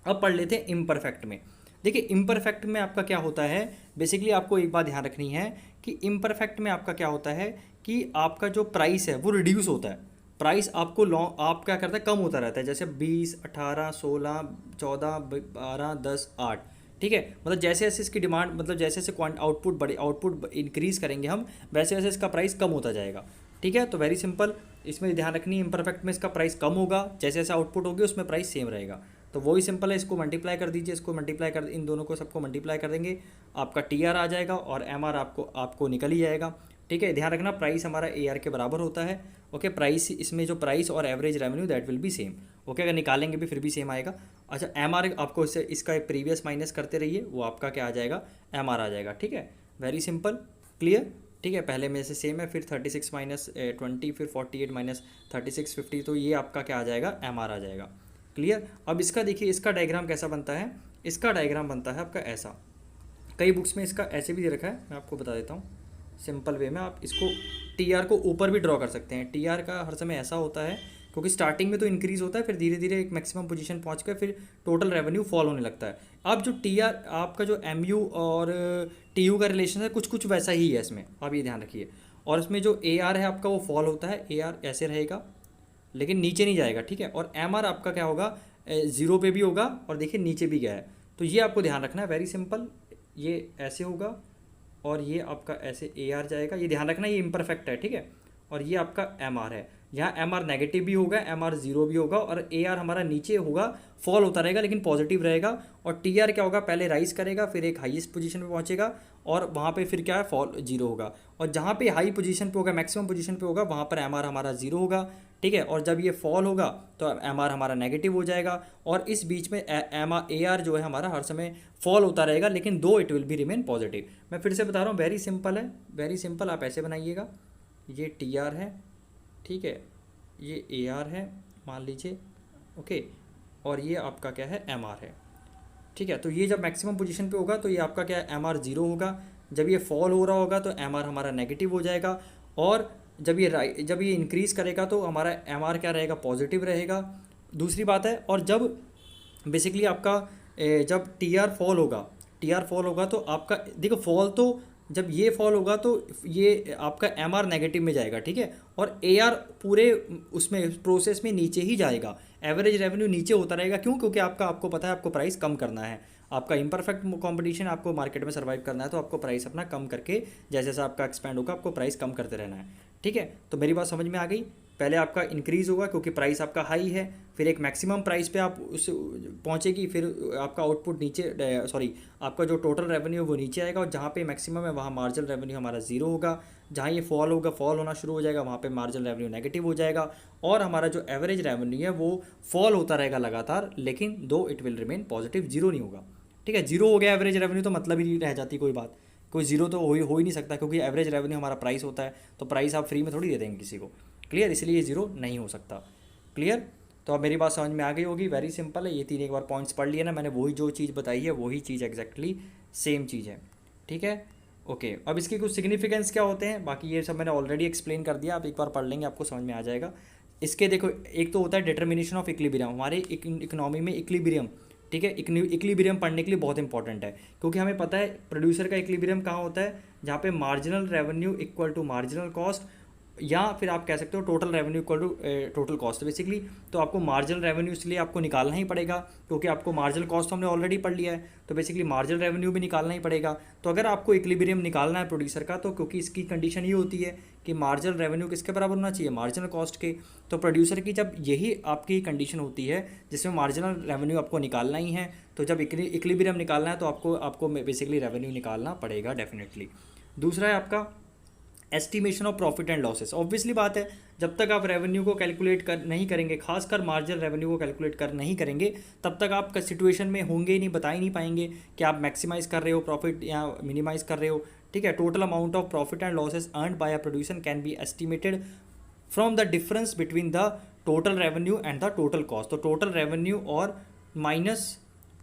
अब पढ़ लेते हैं इम्परफेक्ट में। देखिए इम्परफेक्ट में आपका क्या होता है, बेसिकली आपको एक बात ध्यान रखनी है कि इम्परफेक्ट में आपका क्या होता है कि आपका जो प्राइस है वो रिड्यूस होता है। प्राइस आपको लॉन्ग आप क्या करता है, कम होता रहता है, जैसे 20, 18, 16, 14, 12, 10, 8, ठीक है। मतलब जैसे जैसे इसकी डिमांड, मतलब जैसे जैसे आउटपुट बड़े, आउटपुट इंक्रीज करेंगे हम, वैसे वैसे इसका प्राइस कम होता जाएगा, ठीक है। तो वेरी सिंपल, इसमें ध्यान रखनी है इम्परफेक्ट में इसका प्राइस कम होगा, जैसे जैसे आउटपुट होगी उसमें प्राइस सेम रहेगा। तो वही सिंपल है, इसको मल्टीप्लाई कर दीजिए, इसको मल्टीप्लाई कर, इन दोनों को सबको मल्टीप्लाई कर देंगे, आपका टी आर आ जाएगा और एम आर आपको निकल ही जाएगा, ठीक है। ध्यान रखना प्राइस हमारा ए आर के बराबर होता है, ओके। प्राइस इसमें जो प्राइस और average revenue that will be same, okay. अगर निकालेंगे भी फिर भी सेम आएगा। अच्छा एम आर आपको इससे इसका प्रीवियस माइनस करते रहिए, वो आपका क्या आ जाएगा, एम आर आ जाएगा, ठीक है। वेरी सिंपल, क्लियर, ठीक है। पहले में से सेम है, फिर 36 माइनस 20, फिर 48 माइनस 36, 50, तो ये आपका क्या आ जाएगा, एम आर आ जाएगा। क्लियर। अब इसका देखिए इसका डायग्राम कैसा बनता है, इसका डायग्राम बनता है आपका ऐसा। कई बुक्स में इसका ऐसे भी दे रखा है, मैं आपको बता देता हूँ सिंपल वे में। आप इसको टी आर को ऊपर भी ड्रॉ कर सकते हैं। टी आर का हर समय ऐसा होता है क्योंकि स्टार्टिंग में तो इंक्रीज़ होता है, फिर धीरे धीरे एक मैक्सिमम पोजीशन पहुँच कर फिर टोटल रेवेन्यू फॉल होने लगता है। अब जो टी आर आपका जो एम यू और टी यू का रिलेशन है कुछ कुछ वैसा ही है इसमें, आप ये ध्यान रखिए। और इसमें जो ए आर है आपका वो फॉल होता है, ए आर ऐसे रहेगा लेकिन नीचे नहीं जाएगा, ठीक है। और एम आर आपका क्या होगा, ज़ीरो पे भी होगा और देखिए नीचे भी गया है, तो ये आपको ध्यान रखना है। वेरी सिंपल, ये ऐसे होगा और ये आपका ऐसे ए आर जाएगा, ये ध्यान रखना, ये इम्परफेक्ट है, ठीक है। और ये आपका एम आर है, यहाँ एम आर नेगेटिव भी होगा, एम आर जीरो भी होगा, और ए आर हमारा नीचे होगा, फॉल होता रहेगा लेकिन पॉजिटिव रहेगा। और टी आर क्या होगा, पहले राइज करेगा फिर एक हाईएस्ट पोजीशन पे पहुंचेगा और वहाँ पे फिर क्या है, फॉल जीरो होगा। और जहाँ पे हाई पोजीशन पे होगा, मैक्सिमम पोजीशन पे होगा, वहाँ पर एम आर हमारा जीरो होगा, ठीक है। और जब ये फॉल होगा तो एम आर हमारा नेगेटिव हो जाएगा, और इस बीच में एम आर ए आर जो है हमारा हर समय फॉल होता रहेगा, लेकिन दो it will be remain positive. मैं फिर से बता रहा हूँ, वेरी सिंपल है, वेरी सिंपल। आप ऐसे बनाइएगा, ये टी आर है, ठीक है, ये ए आर है मान लीजिए, ओके, और ये आपका क्या है, एम आर है, ठीक है। तो ये जब मैक्सिमम पोजीशन पे होगा तो ये आपका क्या है, एम आर जीरो होगा। जब ये फॉल हो रहा होगा तो एम आर हमारा नेगेटिव हो जाएगा, और जब ये इंक्रीज़ करेगा तो हमारा एम आर क्या रहेगा, पॉजिटिव रहेगा। दूसरी बात है, और जब बेसिकली आपका जब टी आर फॉल होगा, टी आर फॉल होगा तो आपका देखो फॉल, तो जब ये फॉल होगा तो ये आपका एम आर नेगेटिव में जाएगा, ठीक है। और ए आर पूरे उसमें प्रोसेस में नीचे ही जाएगा, एवरेज रेवेन्यू नीचे होता रहेगा। क्यों, क्योंकि आपको पता है आपको प्राइस कम करना है, आपका इम्परफेक्ट कंपटीशन, आपको मार्केट में सर्वाइव करना है, तो आपको प्राइस अपना कम करके जैसे जैसा आपका एक्सपेंड होगा आपको प्राइस कम करते रहना है, ठीक है। तो मेरी बात समझ में आ गई। पहले आपका इंक्रीज़ होगा क्योंकि प्राइस आपका हाई है, फिर एक मैक्सिमम प्राइस पे आप उस पहुंचेगी, फिर आपका आउटपुट नीचे, सॉरी, आपका जो टोटल रेवेन्यू वो नीचे आएगा, और जहाँ पे मैक्सिमम है वहाँ मार्जिनल रेवेन्यू हमारा जीरो होगा। जहाँ ये फॉल होगा, फॉल होना शुरू हो जाएगा, वहाँ पे मार्जिनल रेवेन्यू नेगेटिव हो जाएगा, और हमारा जो एवरेज रेवेन्यू है वो फॉल होता रहेगा लगातार, लेकिन दो it will remain positive, zero नहीं होगा, ठीक है। जीरो हो गया एवरेज रेवेन्यू तो मतलब ही नहीं रह जाती कोई बात, कोई जीरो तो हो ही नहीं सकता, क्योंकि एवरेज रेवेन्यू हमारा प्राइस होता है, तो प्राइस आप फ्री में थोड़ी दे देंगे किसी को, क्लियर। इसलिए ये जीरो नहीं हो सकता, क्लियर। तो अब मेरी बात समझ में आ गई होगी, वेरी सिंपल है। ये तीन एक बार पॉइंट्स पढ़ लिए ना मैंने, वही जो चीज़ बताई है वही चीज़ एग्जैक्टली सेम चीज़ है, ठीक है, ओके। अब इसके कुछ सिग्निफिकेंस क्या होते हैं, बाकी ये सब मैंने ऑलरेडी एक्सप्लेन कर दिया, आप एक बार पढ़ लेंगे आपको समझ में आ जाएगा। इसके देखो, एक तो होता है डिटर्मिनेशन ऑफ इक्विलिब्रियम, हमारे इकोनॉमी में इक्विलिब्रियम ठीक है। इक्विलिब्रियम पढ़ने के लिए बहुत इंपॉर्टेंट है, क्योंकि हमें पता है प्रोड्यूसर का इक्विलिब्रियम कहाँ होता है, जहाँ पे marginal revenue equal to marginal cost, या फिर आप कह सकते हो total revenue equal to total cost basically. तो आपको मार्जिनल रेवेन्यू इसलिए आपको निकालना ही पड़ेगा, क्योंकि आपको मार्जिनल कॉस्ट हमने ऑलरेडी पढ़ लिया है, तो बेसिकली मार्जिनल रेवेन्यू भी निकालना ही पड़ेगा। तो अगर आपको इक्विलिब्रियम निकालना है प्रोड्यूसर का, तो क्योंकि इसकी कंडीशन ये होती है कि मार्जिनल रेवेन्यू किसके बराबर होना चाहिए, मार्जिनल कॉस्ट के। तो प्रोड्यूसर की जब यही आपकी कंडीशन होती है जिसमें मार्जिनल रेवेन्यू आपको निकालना ही है, तो जब इक्विलिब्रियम निकालना है तो आपको बेसिकली रेवेन्यू निकालना पड़ेगा डेफिनेटली। दूसरा है आपका estimation of profit and losses. Obviously बात है, जब तक आप रेवेन्यू को कैलकुलेट कर नहीं करेंगे, खासकर मार्जिनल रेवेन्यू को कैलकुलेट कर नहीं करेंगे, तब तक आप सिचुएशन में होंगे ही नहीं, बता ही नहीं पाएंगे कि आप मैक्सिमाइज कर रहे हो प्रॉफिट या मिनिमाइज कर रहे हो। ठीक है। Total amount of profit and losses earned bye a producer can be estimated from the difference between the total revenue and the total cost. तो टोटल रेवेन्यू और माइनस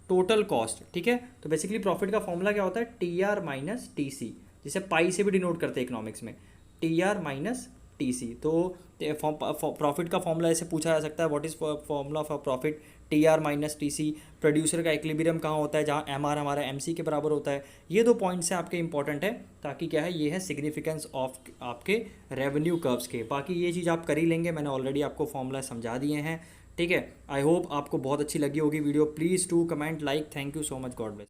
टोटल कॉस्ट। ठीक है। तो बेसिकली प्रॉफिट का formula क्या होता है, T R minus T C, जिसे पाई से भी डिनोट करते हैं इकोनॉमिक्स में, T R minus T C. तो प्रॉफिट का फॉर्मूला ऐसे पूछा जा सकता है, what is formula for profit, T R minus T C. Producer का इक्विलिब्रियम कहाँ होता है, जहाँ एम आर हमारा एम सी के बराबर होता है। ये दो पॉइंट्स हैं आपके इंपॉर्टेंट है, ताकि क्या है, ये है सिग्निफिकेंस ऑफ आपके रेवेन्यू कर्व्स के। बाकी ये चीज़ आप कर ही लेंगे, मैंने ऑलरेडी आपको फॉर्मूला समझा दिए हैं। ठीक है। आई होप आपको बहुत अच्छी लगी होगी video. Please to comment, like. Thank you so much. God bless.